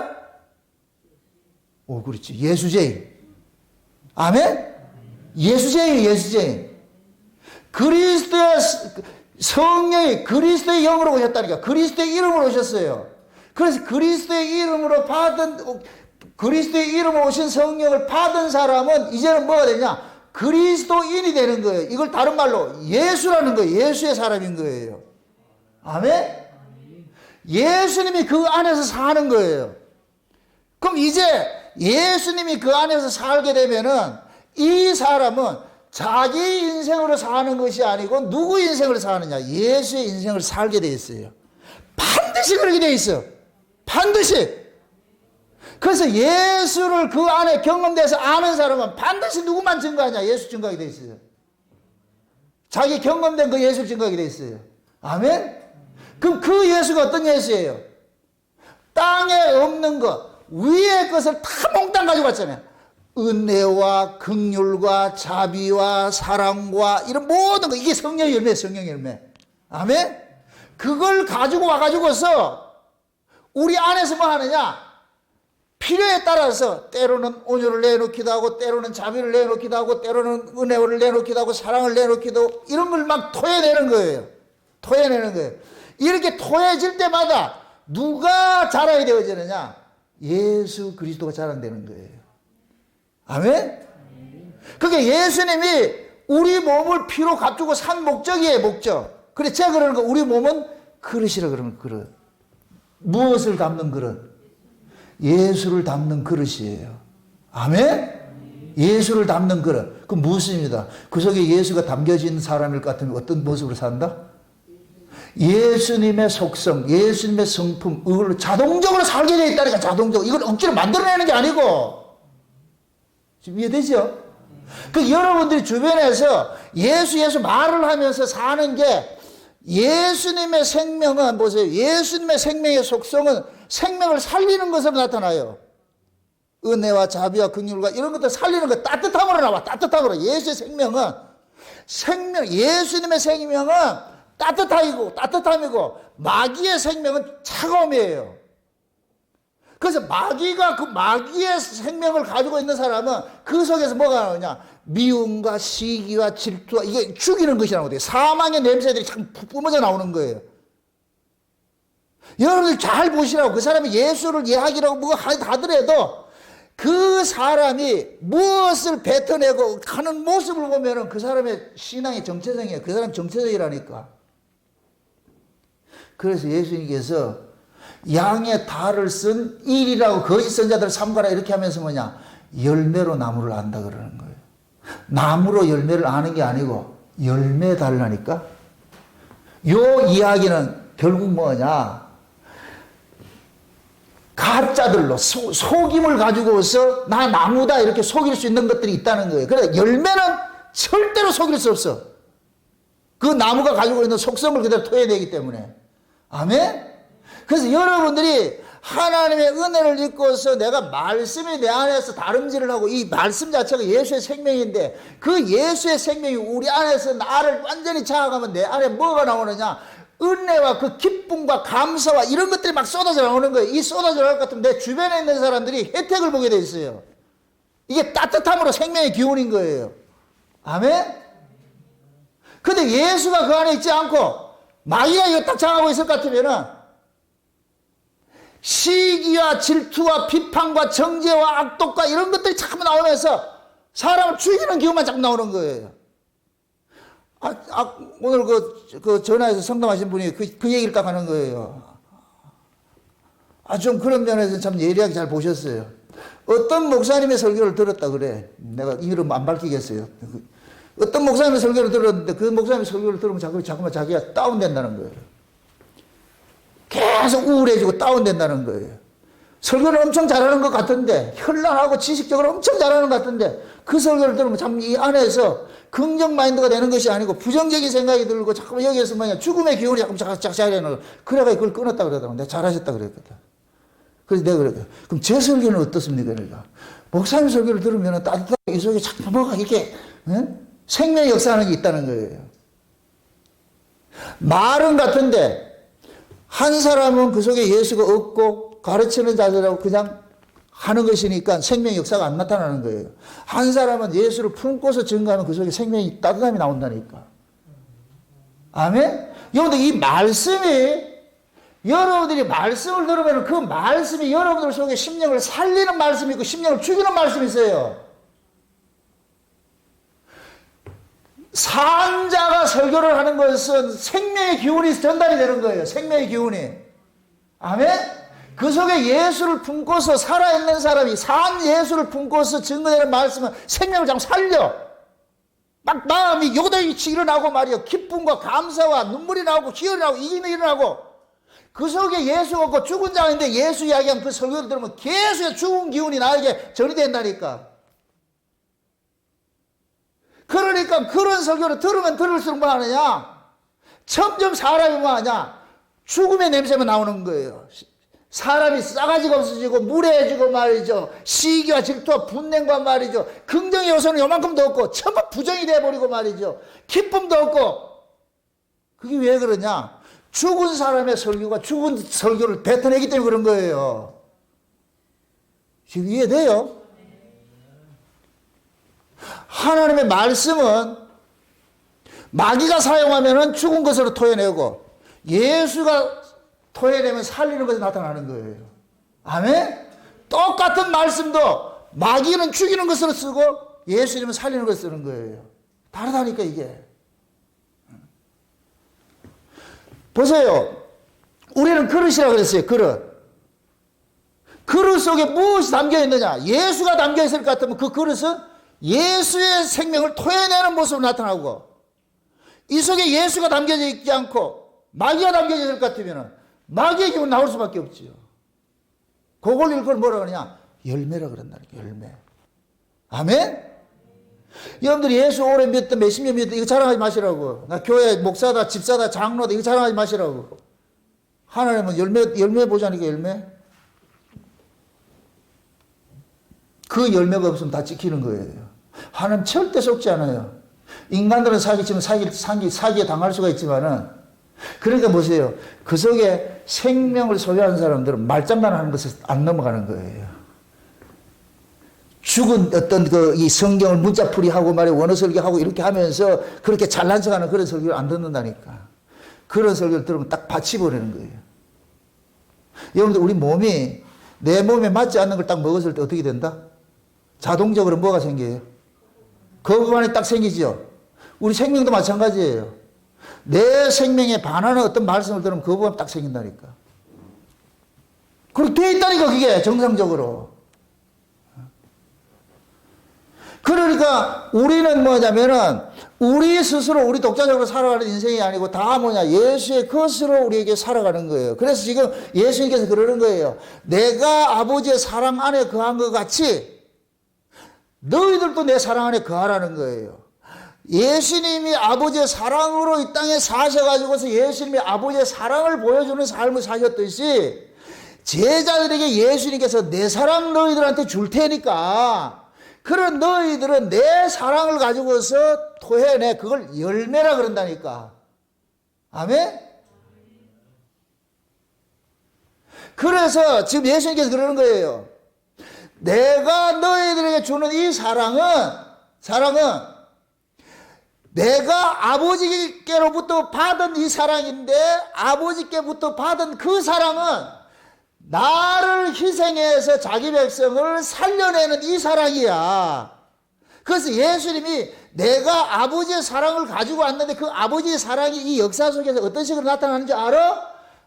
그렇지. 예수제인. 아멘? 예수제인. 그리스도의 성령이 그리스도의 영으로 오셨다니까. 그리스도의 이름으로 오셨어요. 그래서 그리스도의 이름으로 오신 성령을 받은 사람은 이제는 뭐가 되냐? 그리스도인이 되는 거예요. 이걸 다른 말로 예수라는 거예요. 예수의 사람인 거예요. 아멘? 예수님이 그 안에서 사는 거예요. 그럼 이제 예수님이 그 안에서 살게 되면은 이 사람은 자기 인생으로 사는 것이 아니고 누구 인생을 사느냐? 예수의 인생을 살게 돼 있어요. 반드시 그렇게 돼 있어. 반드시. 그래서 예수를 그 안에 경험돼서 아는 사람은 반드시 누구만 증거하냐? 예수 증거하게 돼 있어요. 자기 경험된 그 예수를 증거하게 돼 있어요. 아멘? 그럼 그 예수가 어떤 예수예요? 땅에 없는 것, 위의 것을 다 몽땅 가지고 왔잖아요. 은혜와 긍휼과 자비와 사랑과 이런 모든 거, 이게 성령의 열매예요. 성령의 열매. 아멘? 그걸 가지고 와가지고서 우리 안에서 뭐 하느냐? 필요에 따라서 때로는 온유를 내놓기도 하고 때로는 자비를 내놓기도 하고 때로는 은혜를 내놓기도 하고 사랑을 내놓기도 하고 이런 걸 막 토해내는 거예요. 토해내는 거예요. 이렇게 토해질 때마다 누가 자라야 되어지느냐? 예수 그리스도가 자라되는 거예요. 아멘? 그게 예수님이 우리 몸을 피로 값주고 산 목적이에요. 목적. 그래 제가 그러는 거 우리 몸은 그릇이라 그러는 그릇. 무엇을 담는 그릇? 예수를 담는 그릇이에요. 아멘? 예수를 담는 그릇. 그건 무엇입니다? 그 속에 예수가 담겨진 사람일 것 같으면 어떤 모습으로 산다? 예수님의 속성, 예수님의 성품, 이걸로 자동적으로 살게 되어 있다니까, 자동적으로. 이걸 억지로 만들어내는 게 아니고. 지금 이해되죠? 그 여러분들이 주변에서 예수 말을 하면서 사는 게 예수님의 생명은 보세요. 예수님의 생명의 속성은 생명을 살리는 것으로 나타나요. 은혜와 자비와 긍휼과 이런 것들 살리는 것, 따뜻함으로 나와. 따뜻함으로. 예수의 생명은 예수님의 생명은 따뜻함이고 마귀의 생명은 차가움이에요. 그래서 마귀가 그 마귀의 생명을 가지고 있는 사람은 그 속에서 뭐가 나오냐? 미움과 시기와 질투와 이게 죽이는 것이 나오거든요. 사망의 냄새들이 참 뿜어져 나오는 거예요. 여러분들 잘 보시라고. 그 사람이 예수를 예하기라고 뭐 하더라도 그 사람이 무엇을 뱉어내고 하는 모습을 보면은 그 사람의 신앙이 정체성이에요. 그 사람 정체성이라니까. 그래서 예수님께서 양의 달을 쓴 일이라고 거짓 선자들을 삼가라 이렇게 하면서 뭐냐? 열매로 나무를 안다 그러는 거예요. 나무로 열매를 아는 게 아니고 열매 달라니까. 요 이야기는 결국 뭐냐? 가짜들로 속임을 가지고서 나 나무다 이렇게 속일 수 있는 것들이 있다는 거예요. 그래 열매는 절대로 속일 수 없어. 그 나무가 가지고 있는 속성을 그대로 토해내기 때문에. 아멘? 그래서 여러분들이 하나님의 은혜를 입고서 내가 말씀이 내 안에서 다름질을 하고 이 말씀 자체가 예수의 생명인데 그 예수의 생명이 우리 안에서 나를 완전히 장악하면 내 안에 뭐가 나오느냐? 은혜와 그 기쁨과 감사와 이런 것들이 막 쏟아져 나오는 거예요. 이 쏟아져 나올 것 같으면 내 주변에 있는 사람들이 혜택을 보게 돼 있어요. 이게 따뜻함으로 생명의 기운인 거예요. 아멘? 근데 예수가 그 안에 있지 않고 마귀가 이거 딱 장하고 있을 것 같으면은 시기와 질투와 비판과 정죄와 악독과 이런 것들이 자꾸 나오면서 사람을 죽이는 기운만 자꾸 나오는 거예요. 오늘 그 전화해서 상담하신 분이 그 얘기를 딱 하는 거예요. 좀 그런 면에서 참 예리하게 잘 보셨어요. 어떤 목사님의 설교를 들었다 그래. 내가 이름 안 밝히겠어요. 어떤 목사님의 설교를 들었는데 그 목사님의 설교를 들으면 자꾸만 자기가 다운된다는 거예요. 계속 우울해지고 다운된다는 거예요. 설교를 엄청 잘하는 것 같은데 현란하고 지식적으로 엄청 잘하는 것 같은데 그 설교를 들으면 참 이 안에서 긍정 마인드가 되는 것이 아니고 부정적인 생각이 들고 자꾸 여기에서 뭐냐 죽음의 기운이 자꾸 자자자는 그래가 그걸 끊었다 그러더라고. 내가 잘하셨다 그랬거든. 그래서 내가 그랬거든. 그럼 제 설교는 어떻습니까? 그러니까 목사님 설교를 들으면 따뜻하게 이 속에 자꾸 뭐가 이렇게 생명의 역사하는 게 있다는 거예요. 말은 같은데 한 사람은 그 속에 예수가 없고 가르치는 자세라고 그냥 하는 것이니까 생명의 역사가 안 나타나는 거예요. 한 사람은 예수를 품고서 증거하면 그 속에 생명이 따뜻함이 나온다니까. 아멘? 여러분들 이 말씀이 여러분들이 말씀을 들으면 그 말씀이 여러분들 속에 심령을 살리는 말씀이 있고 심령을 죽이는 말씀이 있어요. 산자가 설교를 하는 것은 생명의 기운이 전달이 되는 거예요. 생명의 기운이. 아멘? 그 속에 예수를 품고서 살아있는 사람이 산 예수를 품고서 증거되는 말씀은 생명을 자꾸 살려. 막 마음이 요동치 일어나고 말이요. 기쁨과 감사와 눈물이 나오고 희열이 나오고 이기는 일어나고 그 속에 예수가 없고 죽은 자인데 예수 이야기하면 그 설교를 들으면 계속 죽은 기운이 나에게 전이 된다니까. 그러니까 그런 설교를 들으면 들을수록 뭐 하느냐? 점점 사람이 뭐 하냐? 죽음의 냄새만 나오는 거예요. 사람이 싸가지가 없어지고 무례해지고 말이죠. 시기와 질투와 분냉과 말이죠. 긍정의 요소는 요만큼도 없고 전부 부정이 돼버리고 말이죠. 기쁨도 없고. 그게 왜 그러냐? 죽은 사람의 설교가 죽은 설교를 뱉어내기 때문에 그런 거예요. 지금 이해돼요? 하나님의 말씀은 마귀가 사용하면 죽은 것으로 토해내고 예수가 토해내면 살리는 것이 나타나는 거예요. 아멘? 똑같은 말씀도 마귀는 죽이는 것으로 쓰고 예수님은 살리는 것으로 쓰는 거예요. 다르다니까 이게. 보세요. 우리는 그릇이라고 그랬어요. 그릇. 그릇 속에 무엇이 담겨 있느냐? 예수가 담겨 있을 것 같으면 그 그릇은 예수의 생명을 토해내는 모습으로 나타나고, 이 속에 예수가 담겨져 있지 않고 마귀가 담겨져 있을 것 같으면 마귀의 기분 나올 수밖에 없지요. 그걸 일컬 뭐라 그러냐? 열매라 그런다니까, 열매. 아멘? 여러분들이 예수 오래 믿던 몇십 년 믿던 이거 자랑하지 마시라고. 나 교회 목사다, 집사다, 장로다, 이거 자랑하지 마시라고. 하나님은 열매 보자니까, 열매. 그 열매가 없으면 다 찍히는 거예요. 하나님 절대 속지 않아요. 인간들은 사기치면 사기에 당할 수가 있지만은, 그러니까 보세요. 그 속에 생명을 소유하는 사람들은 말장난하는 것을 안 넘어가는 거예요. 죽은 어떤 이 성경을 문자풀이하고 원어 설교하고 이렇게 하면서 그렇게 잘난 척하는 그런 설교를 안 듣는다니까. 그런 설교를 들으면 딱 받치버리는 거예요. 여러분들, 우리 몸이 내 몸에 맞지 않는 걸 딱 먹었을 때 어떻게 된다? 자동적으로 뭐가 생겨요? 거부감이 딱 생기죠. 우리 생명도 마찬가지예요. 내 생명에 반하는 어떤 말씀을 들으면 거부감이 딱 생긴다니까. 그렇게 돼 있다니까, 그게 정상적으로. 그러니까 우리는 뭐냐면은 우리 스스로 우리 독자적으로 살아가는 인생이 아니고 다 예수의 것으로 우리에게 살아가는 거예요. 그래서 지금 예수님께서 그러는 거예요. 내가 아버지의 사랑 안에 거한 것 같이 너희들도 내 사랑 안에 거하라는 거예요. 예수님이 아버지의 사랑으로 이 땅에 사셔가지고서 예수님이 아버지의 사랑을 보여주는 삶을 사셨듯이 제자들에게 예수님께서 내 사랑 너희들한테 줄 테니까 그런 너희들은 내 사랑을 가지고서 토해내. 그걸 열매라 그런다니까. 아멘? 그래서 지금 예수님께서 그러는 거예요. 내가 너희들에게 주는 이 사랑은 내가 아버지께로부터 받은 이 사랑인데, 아버지께부터 받은 그 사랑은 나를 희생해서 자기 백성을 살려내는 이 사랑이야. 그래서 예수님이 내가 아버지의 사랑을 가지고 왔는데 그 아버지의 사랑이 이 역사 속에서 어떤 식으로 나타나는지 알아?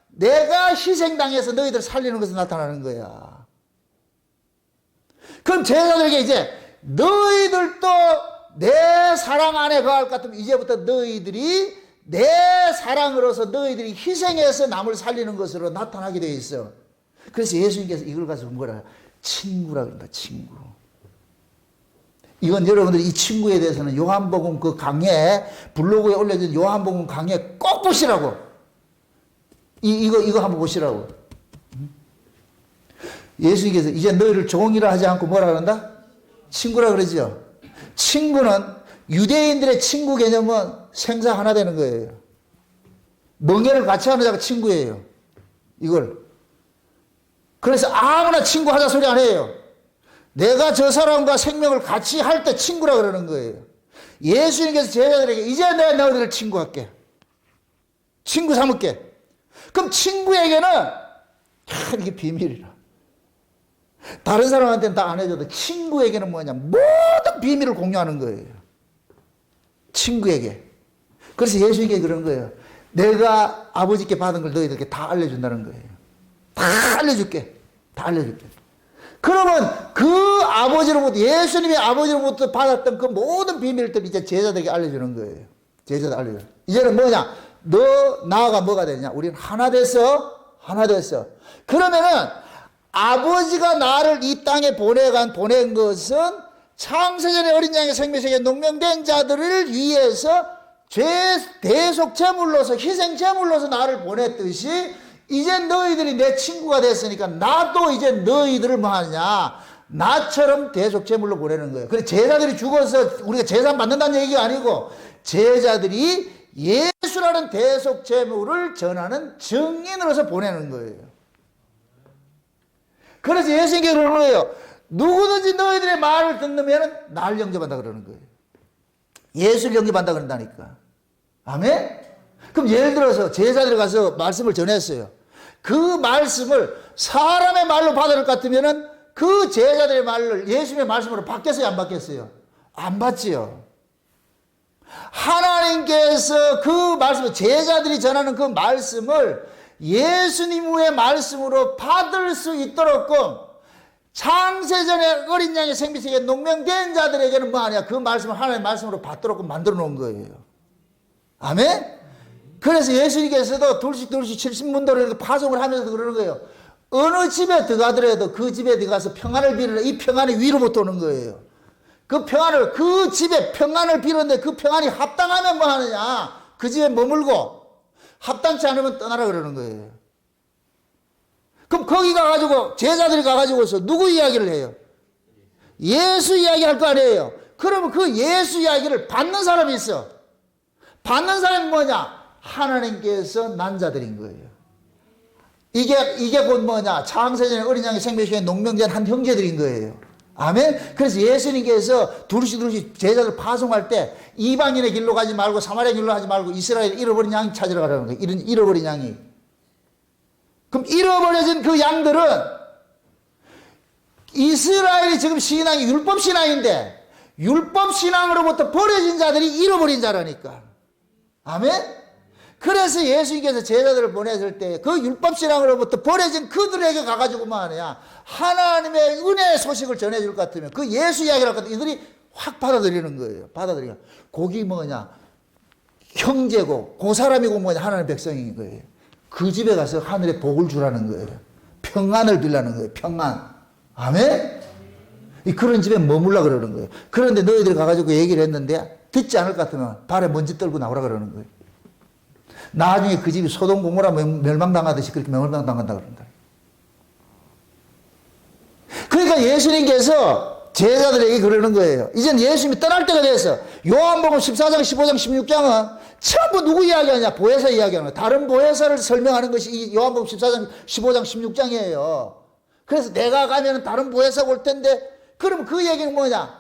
내가 희생당해서 너희들 살리는 것으로 나타나는 거야. 그럼 제자들에게 이제 너희들도 내 사랑 안에 거할 것 같으면 이제부터 너희들이 내 사랑으로서 너희들이 희생해서 남을 살리는 것으로 나타나게 되어 있어. 그래서 예수님께서 이걸 가지고 뭐라? 친구라 그런다, 친구. 이건 여러분들이 이 친구에 대해서는 요한복음 그 강해, 블로그에 올려진 요한복음 강해 꼭 보시라고. 이거 한번 보시라고. 예수님께서 이제 너희를 종이라 하지 않고 뭐라 그런다? 친구라 그러죠. 친구는 유대인들의 친구 개념은 생사 하나 되는 거예요. 멍에를 같이 하는 자가 친구예요. 이걸. 그래서 아무나 친구 하자 소리 안 해요. 내가 저 사람과 생명을 같이 할 때 친구라 그러는 거예요. 예수님께서 제자들에게 이제 내가 너희들을 친구할게. 친구 삼을게. 그럼 친구에게는 이게 비밀이라. 다른 사람한테는 다 안 해줘도 친구에게는 뭐냐? 모든 비밀을 공유하는 거예요. 친구에게. 그래서 예수님께 그런 거예요. 내가 아버지께 받은 걸 너희들에게 다 알려준다는 거예요. 다 알려줄게. 다 알려줄게. 그러면 그 아버지로부터, 예수님이 아버지로부터 받았던 그 모든 비밀들을 이제 제자들에게 알려주는 거예요. 제자들 알려줘. 이제는 뭐냐? 너, 나가 뭐가 되냐? 우리는 하나 됐어. 그러면은 아버지가 나를 이 땅에 보낸 것은 창세전에 어린 양의 생명책에 농명된 자들을 위해서 대속 제물로서, 희생 제물로서 나를 보냈듯이 이제 너희들이 내 친구가 됐으니까 나도 이제 너희들을 뭐 하느냐? 나처럼 대속 제물로 보내는 거예요. 그래, 제자들이 죽어서 우리가 제사 받는다는 얘기가 아니고 제자들이 예수라는 대속 제물을 전하는 증인으로서 보내는 거예요. 그래서 예수님께 그러는 거예요. 누구든지 너희들의 말을 듣으면 나를 영접한다 그러는 거예요. 예수를 영접한다 그런다니까. 아멘? 그럼 예를 들어서 제자들이 가서 말씀을 전했어요. 그 말씀을 사람의 말로 받을 것 같으면은 그 제자들의 말을 예수님의 말씀으로 바뀌었어요, 안 바뀌었어요? 안 받지요. 하나님께서 그 말씀을, 제자들이 전하는 그 말씀을 예수님의 말씀으로 받을 수 있도록 창세전에 어린 양의 생명책에 농명된 자들에게는 뭐 하냐? 그 말씀을 하나님의 말씀으로 받도록 만들어 놓은 거예요. 아멘? 그래서 예수님께서도 둘씩 70문도를 이렇게 파송을 하면서 그러는 거예요. 어느 집에 들어가더라도 그 집에 들어가서 평안을 빌으라. 이 평안이 위로부터 오는 거예요. 그 평안을, 그 집에 평안을 빌었는데 그 평안이 합당하면 뭐 하느냐? 그 집에 머물고 합당치 않으면 떠나라 그러는 거예요. 그럼 거기 가가지고 제자들이 가가지고서 누구 이야기를 해요? 예수 이야기 할 거 아니에요. 그러면 그 예수 이야기를 받는 사람이 있어. 받는 사람이 뭐냐? 하나님께서 난 자들인 거예요. 이게 곧 뭐냐? 창세전에 어린 양의 생명식에 농명된 한 형제들인 거예요. 아멘? 그래서 예수님께서 둘씩 제자들 파송할 때 이방인의 길로 가지 말고 사마리아 길로 하지 말고 이스라엘 잃어버린 양 찾으러 가라는 거예요. 잃어버린 양이. 그럼 잃어버려진 그 양들은 이스라엘이 지금 신앙이 율법신앙인데 율법신앙으로부터 버려진 자들이 잃어버린 자라니까. 아멘? 그래서 예수님께서 제자들을 보냈을 때 그 율법신앙으로부터 버려진 그들에게 가가지고 뭐 하느냐? 하나님의 은혜의 소식을 전해줄 것 같으면 그 예수 이야기를 할 것 같으면 이들이 확 받아들이는 거예요. 받아들이는 거예요. 거기 뭐냐? 형제고 그 사람이고 뭐냐? 하나님의 백성인 거예요. 그 집에 가서 하늘에 복을 주라는 거예요. 평안을 빌라는 거예요. 평안. 아멘? 그런 집에 머물라 그러는 거예요. 그런데 너희들 가가지고 얘기를 했는데 듣지 않을 것 같으면 발에 먼지 떨고 나오라 그러는 거예요. 나중에 그 집이 소돔 고모라 멸망당하듯이 그렇게 멸망당한다 그런다. 그러니까 예수님께서 제자들에게 그러는 거예요. 이젠 예수님이 떠날 때가 돼서 요한복음 14장, 15장, 16장은 전부 누구 이야기하냐? 보혜사 이야기하는 거예요. 다른 보혜사를 설명하는 것이 이 요한복음 14장, 15장, 16장이에요. 그래서 내가 가면 다른 보혜사가 올 텐데 그럼 그 얘기는 뭐냐?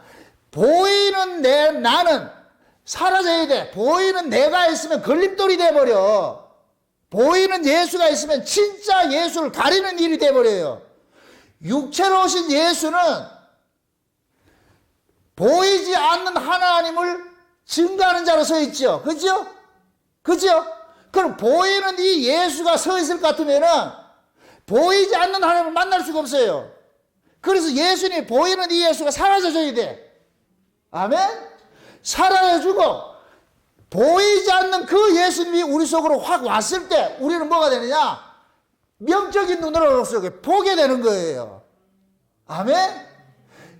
보이는 나는 사라져야 돼. 보이는 내가 있으면 걸림돌이 돼버려. 보이는 예수가 있으면 진짜 예수를 가리는 일이 돼버려요. 육체로 오신 예수는 보이지 않는 하나님을 증거하는 자로 서 있죠. 그죠? 그죠? 그럼 보이는 이 예수가 서 있을 것 같으면은 보이지 않는 하나님을 만날 수가 없어요. 그래서 예수님이 보이는 이 예수가 사라져줘야 돼. 아멘? 사라져주고 보이지 않는 그 예수님이 우리 속으로 확 왔을 때 우리는 뭐가 되느냐? 명적인 눈으로서 보게 되는 거예요. 아멘?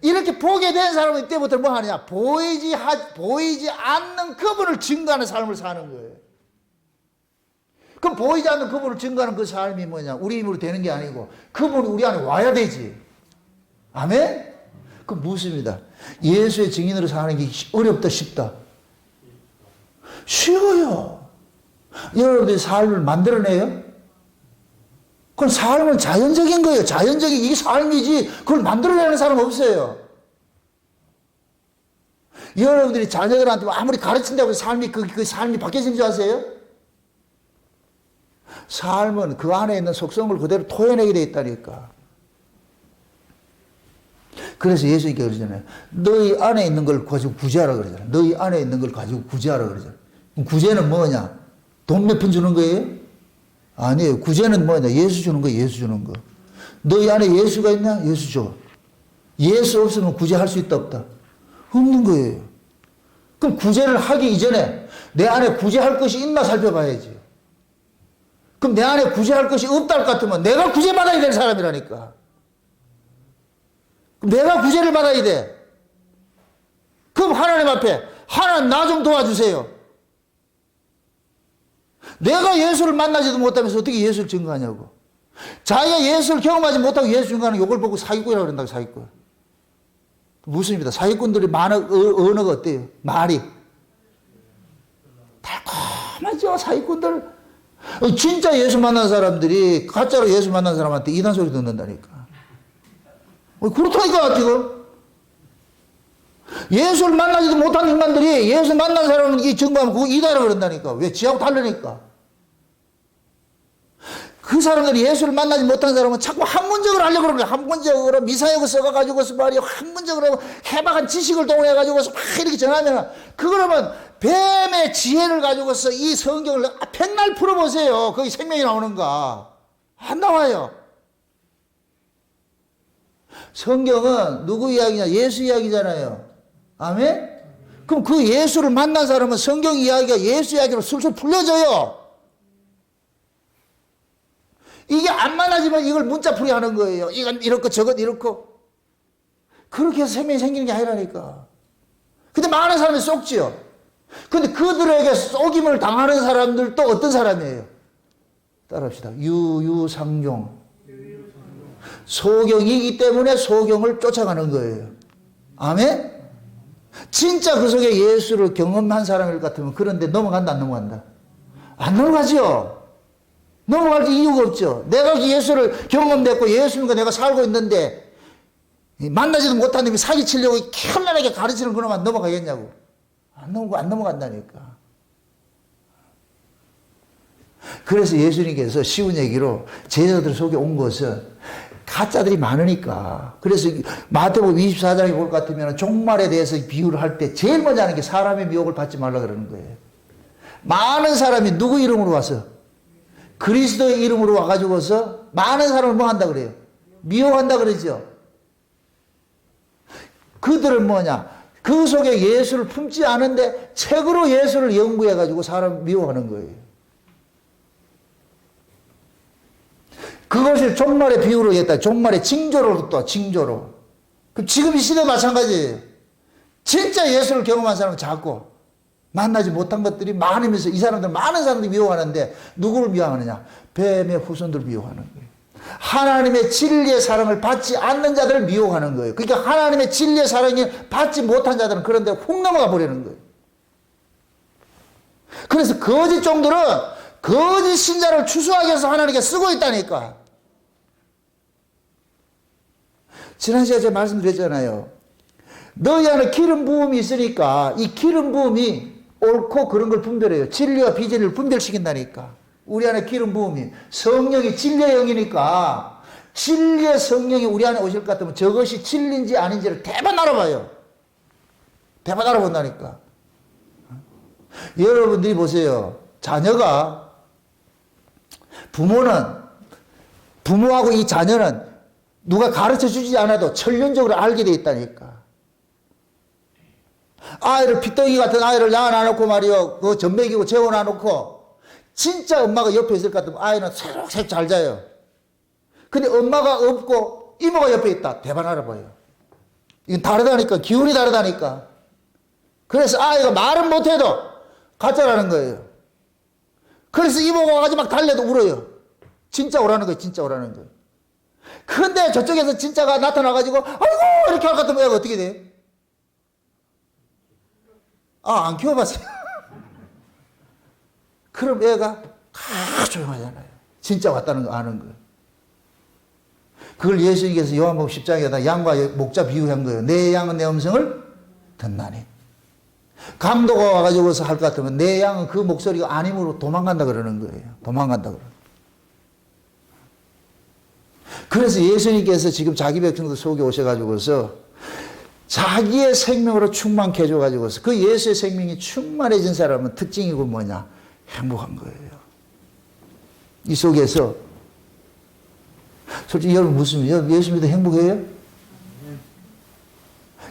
이렇게 보게 된 사람은 이때부터 뭐 하느냐? 보이지 않는 그분을 증거하는 삶을 사는 거예요. 그럼 보이지 않는 그분을 증거하는 그 삶이 뭐냐? 우리 힘으로 되는 게 아니고 그분이 우리 안에 와야 되지. 아멘? 그건 무엇입니다. 예수의 증인으로 사는 게 어렵다 쉽다? 쉬워요. 여러분들이 삶을 만들어내요? 그건 삶은 자연적인 거예요. 자연적인 이게 삶이지 그걸 만들어내는 사람 없어요. 여러분들이 자녀들한테 아무리 가르친다고 삶이 그 삶이 바뀌어진 줄 아세요? 삶은 그 안에 있는 속성을 그대로 토해내게 돼 있다니까. 그래서 예수님께 그러잖아요. 너희 안에 있는 걸 가지고 구제하라 그러잖아요. 너희 안에 있는 걸 가지고 구제하라 그러잖아요. 그럼 구제는 뭐냐? 돈 몇 푼 주는 거예요? 아니에요. 구제는 뭐냐? 예수 주는 거, 예수 주는 거. 너희 안에 예수가 있냐? 예수 줘. 예수 없으면 구제할 수 있다, 없다? 없는 거예요. 그럼 구제를 하기 이전에 내 안에 구제할 것이 있나 살펴봐야지. 그럼 내 안에 구제할 것이 없다 할 것 같으면 내가 구제받아야 될 사람이라니까. 내가 구제를 받아야 돼. 그럼 하나님 앞에 하나님 나 좀 도와주세요. 내가 예수를 만나지도 못하면서 어떻게 예수를 증거하냐고. 자기가 예수를 경험하지 못하고 예수 증거하는 욕을 보고 사기꾼이라고 그런다고. 사기꾼. 무슨입니다. 사기꾼들이 많은 언어가 어때요? 말이 달콤하죠. 사기꾼들. 진짜 예수 만난 사람들이 가짜로 예수 만난 사람한테 이단 소리 듣는다니까. 그렇다니까 지금. 예수를 만나지도 못한 인간들이 예수 만난 사람은 이 증거하면 그거 이다라고 그런다니까. 왜? 지하고 다르니까. 그 사람들이 예수를 만나지 못한 사람은 자꾸 학문적으로 하려고 그러는 거야. 학문적으로 미사역을 써가지고서 말이야. 학문적으로 해박한 지식을 동원해가지고서 막 이렇게 전하면 그러면 뱀의 지혜를 가지고서 이 성경을 백날 풀어보세요. 거기 생명이 나오는가. 안 나와요. 성경은 누구 이야기냐? 예수 이야기잖아요. 아멘? 그럼 그 예수를 만난 사람은 성경 이야기가 예수 이야기로 술술 풀려져요. 이게 안 만나지만 이걸 문자풀이 하는 거예요. 이건 이렇고 저건 이렇고. 그렇게 해서 생명이 생기는 게 아니라니까. 근데 많은 사람이 속지요. 근데 그들에게 속임을 당하는 사람들도 어떤 사람이에요? 따라합시다. 유유상종. 소경이기 때문에 소경을 쫓아가는 거예요. 아멘? 진짜 그 속에 예수를 경험한 사람일 것 같으면 그런데 넘어간다, 안 넘어간다? 안 넘어가죠? 넘어갈 이유가 없죠. 내가 예수를 경험했고 예수님과 내가 살고 있는데 만나지도 못한 놈이 사기치려고 현란하게 가르치는 그놈만 넘어가겠냐고. 안 넘어간다니까. 그래서 예수님께서 쉬운 얘기로 제자들 속에 온 것은 가짜들이 많으니까. 그래서 마태복음 24장에 볼 것 같으면 종말에 대해서 비유를 할 때 제일 먼저 하는 게 사람의 미혹을 받지 말라 그러는 거예요. 많은 사람이 누구 이름으로 와서? 그리스도의 이름으로 와가지고서 많은 사람을 뭐 한다 그래요? 미혹한다 그러죠. 그들은 뭐냐? 그 속에 예수를 품지 않은데 책으로 예수를 연구해가지고 사람 미워하는 거예요. 그것을 종말의 비유로 했다. 종말의 징조로 또 징조로. 그럼 지금 이 시대 마찬가지예요. 진짜 예수를 경험한 사람은 작고 만나지 못한 것들이 많으면서 이 사람들 많은 사람들이 미워하는데 누구를 미워하느냐? 뱀의 후손들을 미워하는 거예요. 하나님의 진리의 사랑을 받지 않는 자들을 미워하는 거예요. 그러니까 하나님의 진리의 사랑을 받지 못한 자들은 그런 데로 훅 넘어가 버리는 거예요. 그래서 거짓 종들은 거짓 신자를 추수하기 위해서 하나님께 쓰고 있다니까. 지난 시간에 제가 말씀드렸잖아요. 너희 안에 기름 부음이 있으니까 이 기름 부음이 옳고 그런 걸 분별해요. 진리와 비진리를 분별시킨다니까. 우리 안에 기름 부음이 성령이 진리의 영이니까 진리의 성령이 우리 안에 오실 것 같으면 저것이 진리인지 아닌지를 대번 알아봐요. 대번 알아본다니까. 여러분들이 보세요. 자녀가 부모하고 이 자녀는 누가 가르쳐 주지 않아도 천련적으로 알게 돼 있다니까. 아이를 핏덩이 같은 아이를 낳아놓고 말이요. 그 젖먹이고 재워놔놓고 진짜 엄마가 옆에 있을 것 같으면 아이는 새록새록 잘 자요. 근데 엄마가 없고 이모가 옆에 있다. 대반 알아봐요. 이건 다르다니까. 기운이 다르다니까. 그래서 아이가 말은 못해도 가짜라는 거예요. 그래서 이모가 와가지고 막 달래도 울어요. 진짜 오라는 거예요. 진짜 오라는 거예요. 근데 저쪽에서 진짜가 나타나가지고 아이고 이렇게 할 것 같으면 애가 어떻게 돼요? 안 키워봤어요. 그럼 애가 조용하잖아요. 진짜 왔다는 거 아는 거예요. 그걸 예수님께서 요한복음 10장에다 양과 목자 비유한 거예요. 내 양은 내 음성을 듣나니. 강도가 와가지고서 할 것 같으면 내 양은 그 목소리가 아니므로 도망간다 그러는 거예요. 도망간다 그러는 거예요. 그래서 예수님께서 지금 자기 백성들 속에 오셔가지고서 자기의 생명으로 충만케 해줘가지고서 그 예수의 생명이 충만해진 사람은 특징이고 뭐냐? 행복한 거예요. 이 속에서 솔직히 여러분 묻습니다. 예수 믿어 행복해요?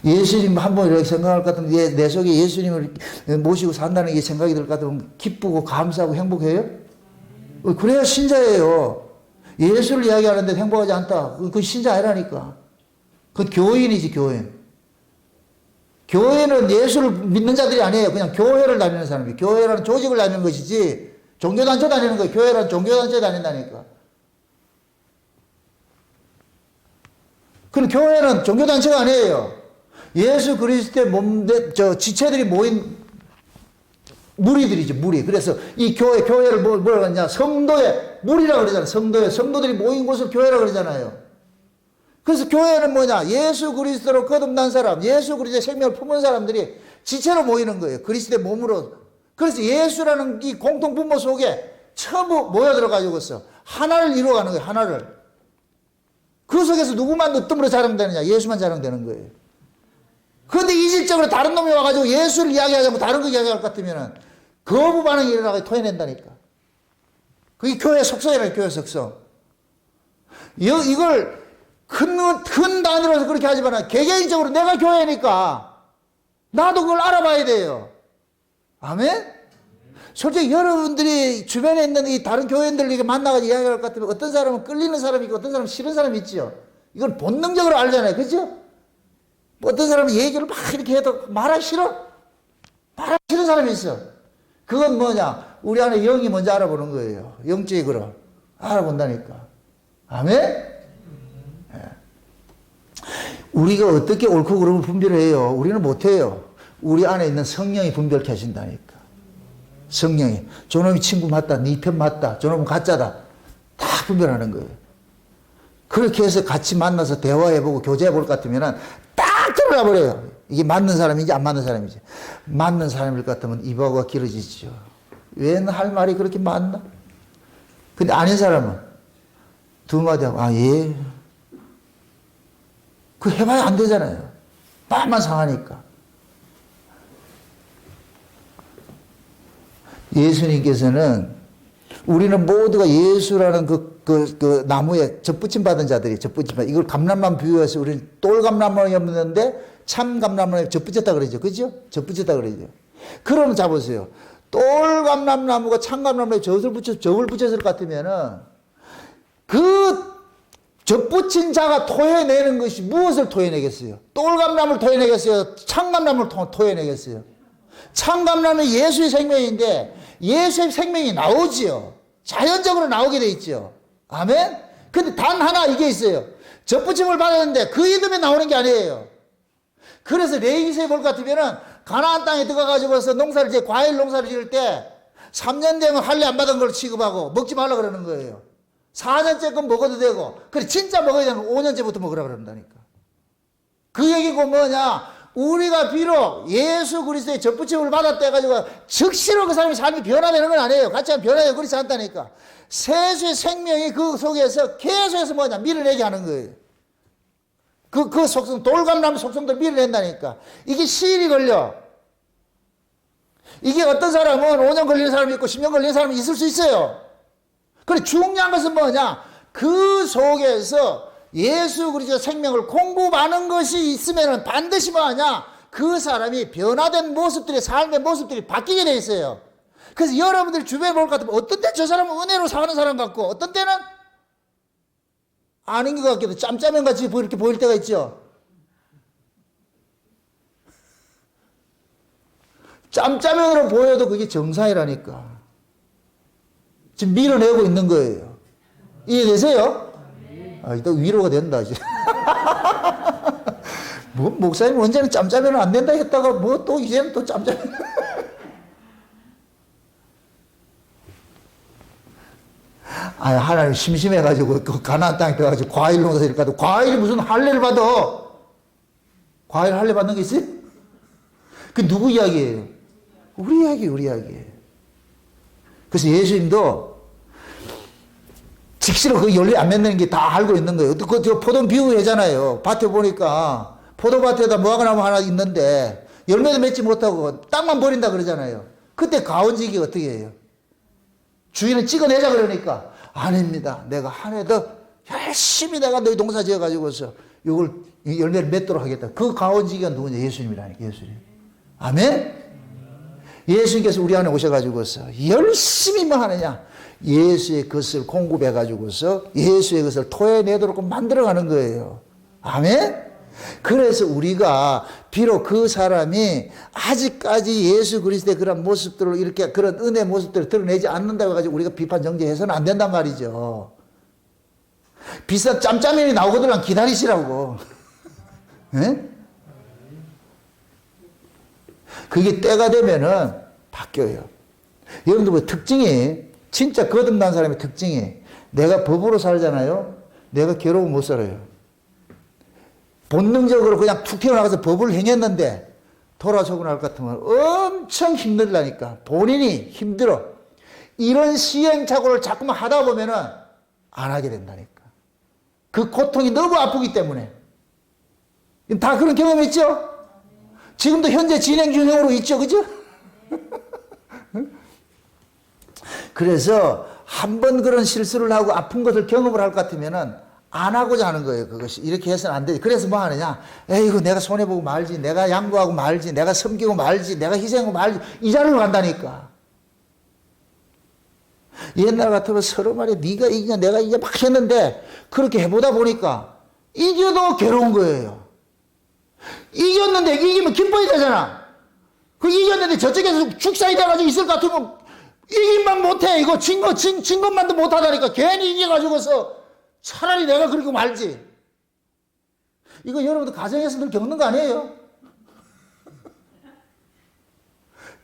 예수님 한번 이렇게 생각할 것 같으면 내 속에 예수님을 모시고 산다는 게 생각이 들 것 같으면 기쁘고 감사하고 행복해요? 그래야 신자예요. 예수를 이야기하는데 행복하지 않다. 그 신자 아니라니까. 그 교인이지 교인. 교회는 예수를 믿는 자들이 아니에요. 그냥 교회를 다니는 사람이에요. 교회라는 조직을 다니는 것이지 종교단체 다니는 거예요. 교회라는 종교단체 다닌다니까. 그럼 교회는 종교단체가 아니에요. 예수 그리스도의 지체들이 모인 무리들이죠, 무리. 그래서 이 교회를 뭐라고 하냐? 성도의 무리라고 그러잖아요. 성도들이 모인 곳을 교회라고 그러잖아요. 그래서 교회는 뭐냐? 예수 그리스도로 거듭난 사람, 예수 그리스도의 생명을 품은 사람들이 지체로 모이는 거예요. 그리스도의 몸으로. 그래서 예수라는 이 공통 분모 속에 전부 모여들어가지고서 하나를 이루어가는 거예요, 하나를. 그 속에서 누구만 으뜸으로 자랑되느냐? 예수만 자랑되는 거예요. 그런데 이질적으로 다른 놈이 와가지고 예수를 이야기하자면 다른 거 이야기할 것 같으면은 거부 반응이 일어나고 토해낸다니까. 그게 교회 속성이라는 교회 속성. 이걸 큰 단위로서 그렇게 하지만 개개인적으로 내가 교회니까 나도 그걸 알아봐야 돼요. 아멘? 솔직히 여러분들이 주변에 있는 이 다른 교회인들 이렇게 만나가지고 이야기할 것 같으면 어떤 사람은 끌리는 사람이 있고 어떤 사람은 싫은 사람이 있죠. 이건 본능적으로 알잖아요. 그죠? 어떤 사람은 얘기를 막 이렇게 해도 말하기 싫어. 말하기 싫은 사람이 있어. 그건 뭐냐? 우리 안에 영이 먼저 알아보는 거예요. 영적이 그럼 알아본다니까. 아멘? 우리가 어떻게 옳고 그름을 분별해요? 우리는 못해요. 우리 안에 있는 성령이 분별케 하신다니까. 성령이. 저놈이 친구 맞다. 네 편 맞다. 저놈은 가짜다. 다 분별하는 거예요. 그렇게 해서 같이 만나서 대화해보고 교제해볼 것 같으면 딱 드러나 버려요. 이게 맞는 사람인지 안 맞는 사람인지. 맞는 사람일 것 같으면 입하고가 길어지죠. 왜 할 말이 그렇게 많나? 근데 아닌 사람은 두 마디 하고 예. 그 해봐야 안 되잖아요. 마음만 상하니까. 예수님께서는 우리는 모두가 예수라는 그 나무에 젖붙임 받은 자들이 이걸 감람나무 비유해서 우리는 똘감람나무였는데 참 감람나무에 젖붙였다 그러죠. 그죠? 젖붙였다 그러죠. 그러면 잡으세요. 똘감람나무가 참 감람나무에 젖을 붙였을 것 같으면은 그 젖붙인 자가 토해내는 것이 무엇을 토해내겠어요? 똘감나무를 토해내겠어요? 참감나무를 토해내겠어요? 참감나무는 예수의 생명인데 예수의 생명이 나오지요. 자연적으로 나오게 돼 있죠. 아멘? 근데 단 하나 이게 있어요. 젖붙임을 받았는데 그 이듬해 나오는 게 아니에요. 그래서 레위기서에 볼 것 같으면은 가나안 땅에 들어가가지고서 과일 농사를 지을 때 3년 되면 할례 안 받은 걸 취급하고 먹지 말라 그러는 거예요. 4년째 건 먹어도 되고, 그래, 진짜 먹어야 되면 5년째부터 먹으라 그런다니까. 그 얘기고 뭐냐, 우리가 비록 예수 그리스도의 젖붙임을 받았다 해가지고, 즉시로 그 사람의 삶이 변화되는 건 아니에요. 같이 하면 변화되고 그렇지 않다니까. 세수의 생명이 그 속에서 계속해서 뭐냐, 밀어내게 하는 거예요. 그 속성, 돌감나무 속성들 밀어낸다니까. 이게 시일이 걸려. 이게 어떤 사람은 5년 걸리는 사람이 있고 10년 걸리는 사람이 있을 수 있어요. 그래, 중요한 것은 뭐냐? 그 속에서 예수 그리스도의 생명을 공급하는 것이 있으면 반드시 뭐하냐? 그 사람이 변화된 모습들이, 삶의 모습들이 바뀌게 돼 있어요. 그래서 여러분들 주변에 볼 것 같으면 어떤 때 저 사람은 은혜로 사는 사람 같고 어떤 때는 아닌 것 같기도 짬짜면 같이 이렇게 보일 때가 있죠. 짬짜면으로 보여도 그게 정상이라니까. 지금 밀어내고 있는 거예요. 이해되세요? 또 위로가 된다, 이제. 뭐, 목사님 언제는 짬짜면은 안 된다 했다가 뭐 또 이제는 또 짬짜면. 하나님 심심해가지고 그 가나안 땅에 들어가지고 과일 농사 이렇게 하도 과일이 무슨 할례를 받아? 과일 할례 받는 게 있어요? 그 누구 이야기예요? 우리 이야기예요. 그래서 예수님도 직시로 그 열매 안 맺는 게 다 알고 있는 거예요. 그 포도 비유하잖아요. 밭에 보니까 포도밭에다 무화과나무 하나 있는데 열매도 맺지 못하고 땅만 버린다 그러잖아요. 그때 가온지기 어떻게 해요? 주인은 찍어내자 그러니까 아닙니다. 내가 한 해 더 열심히 내가 너희 농사 지어가지고서 이걸 열매를 맺도록 하겠다. 그 가온지기가 누구냐? 예수님이라니까. 예수님. 아멘? 예수님께서 우리 안에 오셔가지고서 열심히 뭐 하느냐? 예수의 것을 공급해가지고서 예수의 것을 토해내도록 만들어가는 거예요. 아멘? 그래서 우리가 비록 그 사람이 아직까지 예수 그리스도의 그런 모습들을 이렇게 그런 은혜 모습들을 드러내지 않는다고 해가지고 우리가 비판 정죄해서는 안 된단 말이죠. 비싼 짬짜면이 나오거든 기다리시라고. 네? 그게 때가 되면은 바뀌어요. 여러분들 그 특징이 진짜 거듭난 사람의 특징이 내가 법으로 살잖아요. 내가 괴로움 못 살아요. 본능적으로 그냥 툭 튀어나가서 법을 행했는데 돌아서고 날 것 같으면 엄청 힘들다니까. 본인이 힘들어. 이런 시행착오를 자꾸만 하다 보면은 안 하게 된다니까. 그 고통이 너무 아프기 때문에. 다 그런 경험 있죠? 지금도 현재 진행 중으로 있죠. 그죠? 그래서 한 번 그런 실수를 하고 아픈 것을 경험을 할 것 같으면은 안 하고자 하는 거예요. 그것이. 이렇게 해서는 안 되지. 그래서 뭐 하느냐. 에이구, 내가 손해보고 말지. 내가 양보하고 말지. 내가 섬기고 말지. 내가 희생하고 말지. 이 자리로 간다니까. 옛날 같으면 서로 말해 네가 이기냐 내가 이기냐 막 했는데 그렇게 해보다 보니까 이겨도 괴로운 거예요. 이겼는데 이기면 기뻐야 되잖아. 그 이겼는데 저쪽에서 축사이 돼가지고 있을 것 같으면 이긴만 못해. 이거 진 것만도 못하다니까. 괜히 이겨가지고서 차라리 내가 그러고 말지. 이거 여러분들 가정에서 늘 겪는 거 아니에요?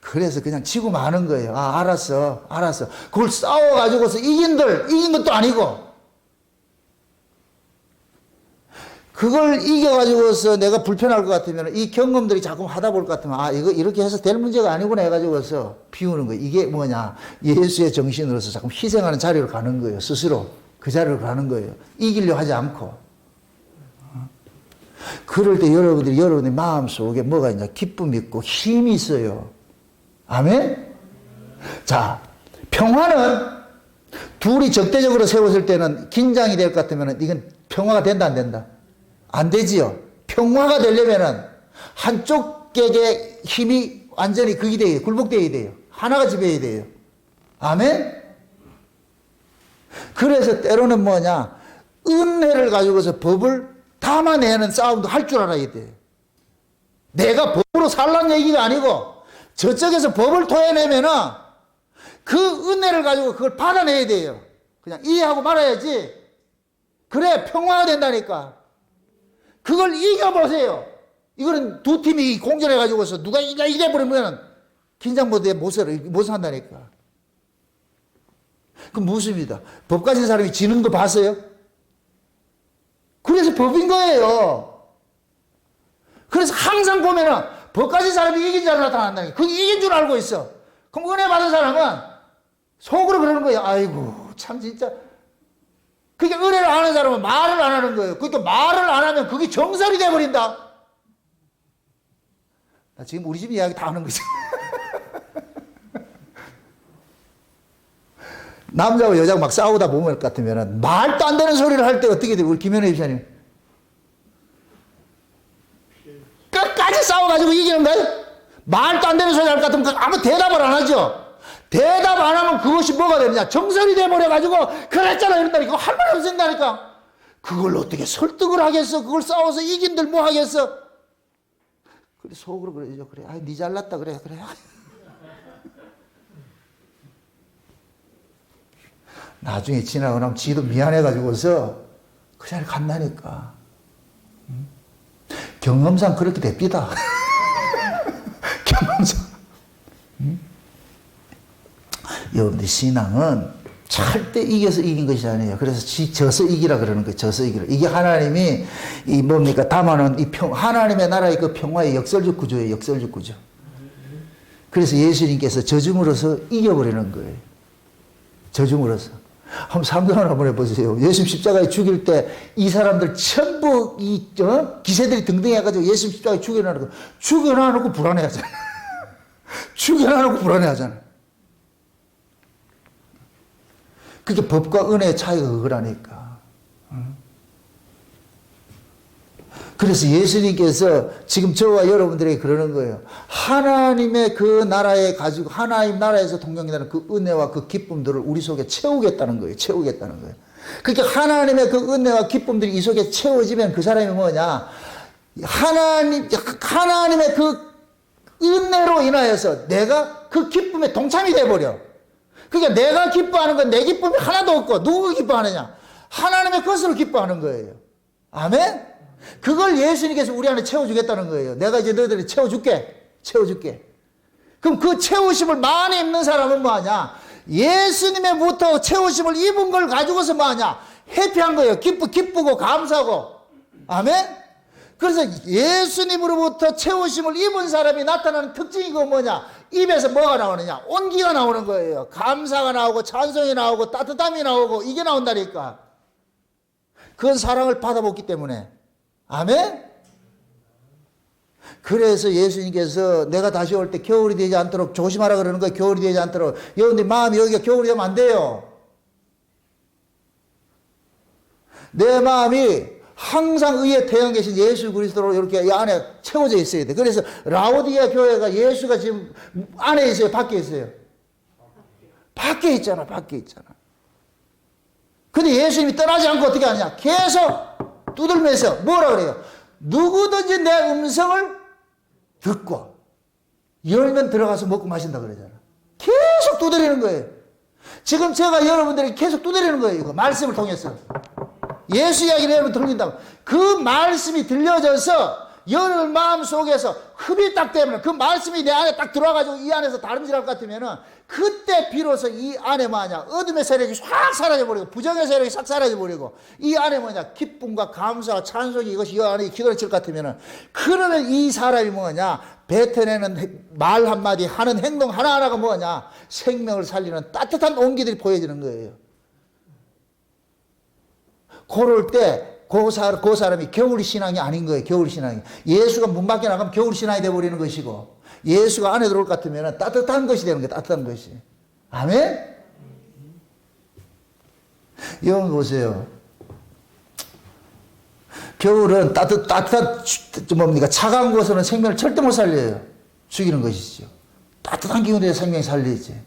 그래서 그냥 지고 마는 거예요. 아, 알았어. 그걸 싸워가지고서 이긴 것도 아니고, 그걸 이겨가지고서 내가 불편할 것 같으면, 이 경험들이 자꾸 하다 볼 것 같으면, 아, 이거 이렇게 해서 될 문제가 아니구나 해가지고서 비우는 거예요. 이게 뭐냐. 예수의 정신으로서 자꾸 희생하는 자리로 가는 거예요. 스스로. 그 자리로 가는 거예요. 이기려 하지 않고. 그럴 때 여러분의 마음속에 뭐가 있냐. 기쁨이 있고 힘이 있어요. 아멘? 자, 평화는 둘이 적대적으로 세웠을 때는 긴장이 될 것 같으면 이건 평화가 된다, 안 된다? 안 되지요. 평화가 되려면은 한쪽에게 힘이 완전히 극이 돼야 돼요. 굴복돼야 돼요. 하나가 지배해야 돼요. 아멘? 그래서 때로는 뭐냐, 은혜를 가지고서 법을 담아내는 싸움도 할 줄 알아야 돼요. 내가 법으로 살라는 얘기가 아니고 저쪽에서 법을 토해내면은 그 은혜를 가지고 그걸 받아내야 돼요. 그냥 이해하고 말아야지. 그래, 평화가 된다니까. 그걸 이겨보세요. 이거는 두 팀이 공전해가지고서 누가 이겨버리면 긴장 모드에 못 산다니까. 그 무엇입니다. 법 가진 사람이 지는 거 봤어요? 그래서 법인 거예요. 그래서 항상 보면은 법 가진 사람이 이긴 줄 나타난다니까. 그게 이긴 줄 알고 있어. 그럼 은혜 받은 사람은 속으로 그러는 거예요. 아이고, 참 진짜. 그게 은혜를 안 하는 사람은 말을 안 하는 거예요. 그러니까 말을 안 하면 그게 정설이 돼버린다. 나 지금 우리 집 이야기 다 하는 거지. 남자와 여자가 막 싸우다 보면 같으면 말도 안 되는 소리를 할 때 어떻게 돼요? 우리 김현애 집사님. 끝까지 싸워가지고 이기는 거예요? 말도 안 되는 소리 할 것 같으면 아무 대답을 안 하죠. 대답 안 하면 그것이 뭐가 되느냐? 정설이 돼버려가지고 그랬잖아 이런다니까. 그거 할 말 없앤다니까. 그걸 어떻게 설득을 하겠어? 그걸 싸워서 이긴들 뭐 하겠어? 그래 속으로 그러죠. 그래, 아, 니 잘났다 그래. 나중에 지나고 나면 지도 미안해가지고서 그 자리에 간다니까. 경험상 그렇게 됩니다. 경험상. 여러분들 신앙은 절대 이겨서 이긴 것이 아니에요. 그래서 져서 이기라 그러는 거예요. 져서 이기라. 이게 하나님이 이 뭡니까? 담아놓은 이 하나님의 나라의 그 평화의 역설적 구조예요. 역설적 구조. 그래서 예수님께서 져줌으로써 이겨버리는 거예요. 져줌으로써. 한번 상상을 한번 해보세요. 예수 십자가에 죽일 때 이 사람들 전부 기세들이 등등해가지고 예수 십자가에 죽여놔놓고 불안해하잖아. 죽여놔놓고 불안해하잖아. 그게 법과 은혜의 차이가 그거라니까. 그래서 예수님께서 지금 저와 여러분들에게 그러는 거예요. 하나님의 그 나라에 가지고 하나님 나라에서 동경이라는 그 은혜와 그 기쁨들을 우리 속에 채우겠다는 거예요. 채우겠다는 거예요. 그러니까 하나님의 그 은혜와 기쁨들이 이 속에 채워지면 그 사람이 뭐냐? 하나님의 그 은혜로 인하여서 내가 그 기쁨에 동참이 돼버려. 그러니까 내가 기뻐하는 건 내 기쁨이 하나도 없고 누구가 기뻐하느냐? 하나님의 것으로 기뻐하는 거예요. 아멘? 그걸 예수님께서 우리 안에 채워주겠다는 거예요. 내가 이제 너희들이 채워줄게. 그럼 그 채우심을 많이 입는 사람은 뭐하냐? 예수님의부터 채우심을 입은 걸 가지고서 뭐하냐? 해피한 거예요. 기쁘고 감사하고. 아멘? 그래서 예수님으로부터 채우심을 입은 사람이 나타나는 특징이 그 뭐냐? 입에서 뭐가 나오느냐? 온기가 나오는 거예요. 감사가 나오고 찬송이 나오고 따뜻함이 나오고 이게 나온다니까. 그건 사랑을 받아먹기 때문에. 아멘? 그래서 예수님께서 내가 다시 올 때 겨울이 되지 않도록 조심하라 그러는 거예요. 겨울이 되지 않도록. 여러분들 마음이 여기가 겨울이 되면 안 돼요. 내 마음이 항상 의의 태양 계신 예수 그리스도로 이렇게 이 안에 채워져 있어야 돼. 그래서 라오디게아 교회가 예수가 지금 안에 있어요? 밖에 있어요? 밖에 있잖아. 밖에 있잖아. 근데 예수님이 떠나지 않고 어떻게 하냐? 계속 두들면서 뭐라 그래요? 누구든지 내 음성을 듣고 열면 들어가서 먹고 마신다 그러잖아. 계속 두드리는 거예요. 지금 제가 여러분들에게 계속 두드리는 거예요. 이거 말씀을 통해서. 예수 이야기를 여러분 들린다고. 그 말씀이 들려져서 여러분 마음 속에서 흡이 딱 되면 그 말씀이 내 안에 딱 들어와가지고 이 안에서 다름질할 것 같으면은 그때 비로소 이 안에 뭐냐 어둠의 세력이 확 사라져버리고 부정의 세력이 싹 사라져버리고 이 안에 뭐냐 기쁨과 감사와 찬송이 이것이 이 안에 기도를 칠 것 같으면은 그러면 이 사람이 뭐냐 뱉어내는 말 한마디 하는 행동 하나하나가 뭐냐 생명을 살리는 따뜻한 온기들이 보여지는 거예요. 그럴 때 그 사람이 겨울 신앙이 아닌 거예요. 겨울 신앙이. 예수가 문 밖에 나가면 겨울 신앙이 되어버리는 것이고 예수가 안에 들어올 것 같으면 따뜻한 것이 되는 거예요. 따뜻한 것이. 아멘? 여러분 보세요. 겨울은 따뜻한 뭡니까? 차가운 것으로는 생명을 절대 못 살려요. 죽이는 것이죠. 따뜻한 기운에 생명이 살리지.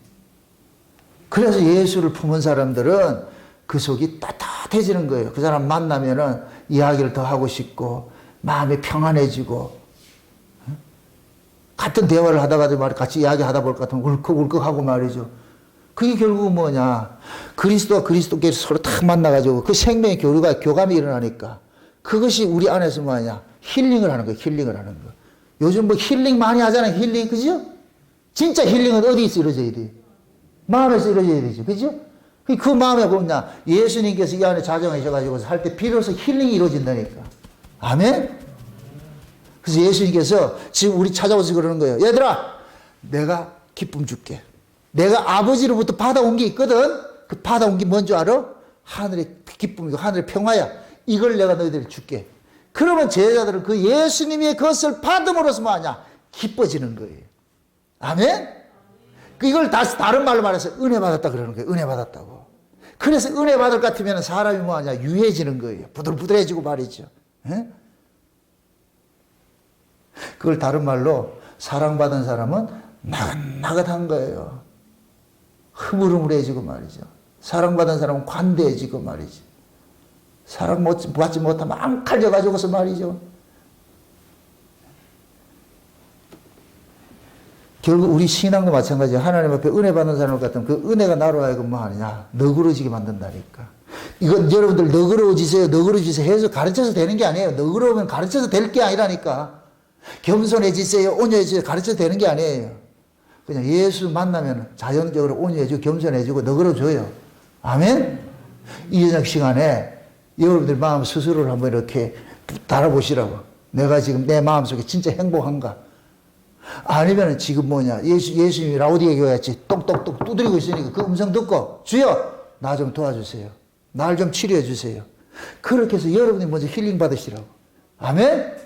그래서 예수를 품은 사람들은 그 속이 따뜻해지는 거예요. 그 사람 만나면은 이야기를 더 하고 싶고 마음이 평안해지고 같은 대화를 하다가도 같이 이야기하다 볼 것 같으면 울컥울컥하고 말이죠. 그게 결국은 뭐냐 그리스도와 그리스도께서 서로 딱 만나가지고 그 생명의 교감이 일어나니까 그것이 우리 안에서 뭐냐 힐링을 하는 거예요. 힐링을 하는 거. 요즘 뭐 힐링 많이 하잖아요. 힐링 그죠? 진짜 힐링은 어디서 이루어져야 돼요? 마음에서 이루어져야 되죠. 그죠? 그 마음에 뭐냐 예수님께서 이 안에 자정하셔가지고 할 때 비로소 힐링이 이루어진다니까. 아멘? 그래서 예수님께서 지금 우리 찾아오셔서 그러는 거예요. 얘들아 내가 기쁨 줄게. 내가 아버지로부터 받아온 게 있거든. 그 받아온 게 뭔지 알아? 하늘의 기쁨이고 하늘의 평화야. 이걸 내가 너희들에게 줄게. 그러면 제자들은 그 예수님의 것을 받음으로써 뭐하냐 기뻐지는 거예요. 아멘? 이걸 다른 말로 말해서 은혜 받았다 그러는 거예요. 은혜 받았다고. 그래서 은혜 받을 것 같으면 사람이 뭐하냐 유해지는 거예요. 부들부들해지고 말이죠. 에? 그걸 다른 말로 사랑받은 사람은 나긋나긋한 거예요. 흐물흐물해지고 말이죠. 사랑받은 사람은 관대해지고 말이죠. 사랑받지 못하면 앙칼져가지고서 말이죠. 결국 우리 신앙도 마찬가지예요. 하나님 앞에 은혜 받는 사람 같으면 그 은혜가 나로 하여금 뭐 하느냐 너그러지게 만든다니까. 이건 여러분들 너그러워지세요 너그러워지세요 해서 가르쳐서 되는 게 아니에요. 너그러우면 가르쳐서 될 게 아니라니까. 겸손해지세요 온유해지세요 가르쳐서 되는 게 아니에요. 그냥 예수 만나면 자연적으로 온유해지고 겸손해지고 너그러워져요. 아멘? 이 저녁 시간에 여러분들 마음 스스로를 한번 이렇게 달아보시라고. 내가 지금 내 마음속에 진짜 행복한가? 아니면 지금 뭐냐 예수님이 라오디게 교회 같이 똑똑똑 두드리고 있으니까 그 음성 듣고 주여 나 좀 도와주세요. 날 좀 치료해 주세요. 그렇게 해서 여러분이 먼저 힐링 받으시라고. 아멘?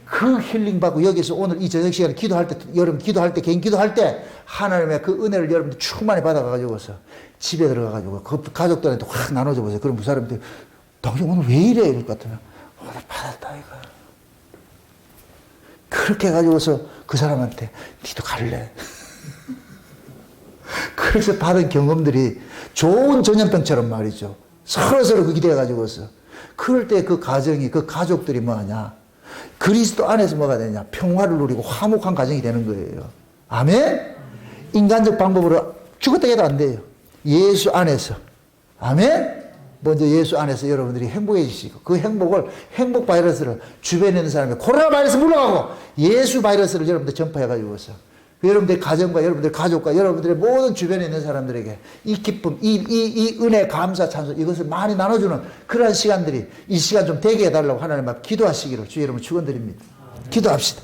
그 힐링 받고 여기서 오늘 이 저녁 시간에 기도할 때 여러분 기도할 때 개인 기도할 때 하나님의 그 은혜를 여러분들 충만히 받아가지고서 집에 들어가가지고 그 가족들한테 확 나눠줘 보세요. 그럼 그 사람들이 당신 오늘 왜 이래 이럴 것 같으면 오늘 받았다 이거. 그렇게 해가지고서 그 사람한테 니도 갈래? 그래서 받은 경험들이 좋은 전염병처럼 말이죠. 서로서로 그 기대해가지고서 그럴 때 그 가정이 그 가족들이 뭐하냐 그리스도 안에서 뭐가 되냐 평화를 누리고 화목한 가정이 되는 거예요. 아멘? 인간적 방법으로 죽었다 해도 안 돼요. 예수 안에서. 아멘? 먼저 예수 안에서 여러분들이 행복해지시고 그 행복을 행복 바이러스를 주변에 있는 사람이 코로나 바이러스 물러가고 예수 바이러스를 여러분들 전파해가지고서 여러분들의 가정과 여러분들의 가족과 여러분들의 모든 주변에 있는 사람들에게 이 기쁨, 이 은혜, 감사, 찬송 이것을 많이 나눠주는 그러한 시간들이 이 시간 좀 되게 해달라고 하나님 앞에 기도하시기를 주의 이름으로 축원드립니다. 기도합시다.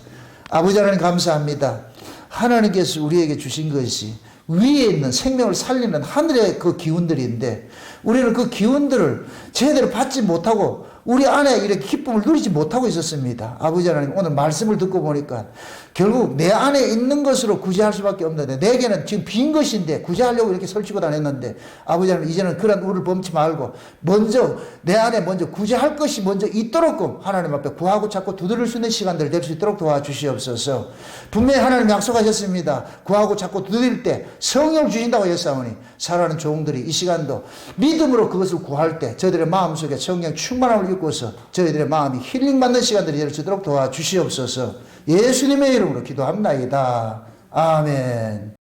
아버지 하나님 감사합니다. 하나님께서 우리에게 주신 것이 위에 있는 생명을 살리는 하늘의 그 기운들인데 우리는 그 기운들을 제대로 받지 못하고 우리 안에 이렇게 기쁨을 누리지 못하고 있었습니다. 아버지 하나님 오늘 말씀을 듣고 보니까 결국 내 안에 있는 것으로 구제할 수밖에 없는데 내게는 지금 빈 것인데 구제하려고 이렇게 설치고 다녔는데 아버지 하나님 이제는 그런 우를 범치 말고 먼저 내 안에 먼저 구제할 것이 먼저 있도록 하나님 앞에 구하고 찾고 두드릴 수 있는 시간들 될 수 있도록 도와주시옵소서. 분명히 하나님 약속하셨습니다. 구하고 찾고 두드릴 때 성령을 주신다고 했사오니 사랑하는 종들이 이 시간도 믿음으로 그것을 구할 때 저희들의 마음속에 성령 충만함을 입고서 저희들의 마음이 힐링받는 시간들이 될 수 있도록 도와주시옵소서. 예수님의 이름으로 기도합나이다. 아멘.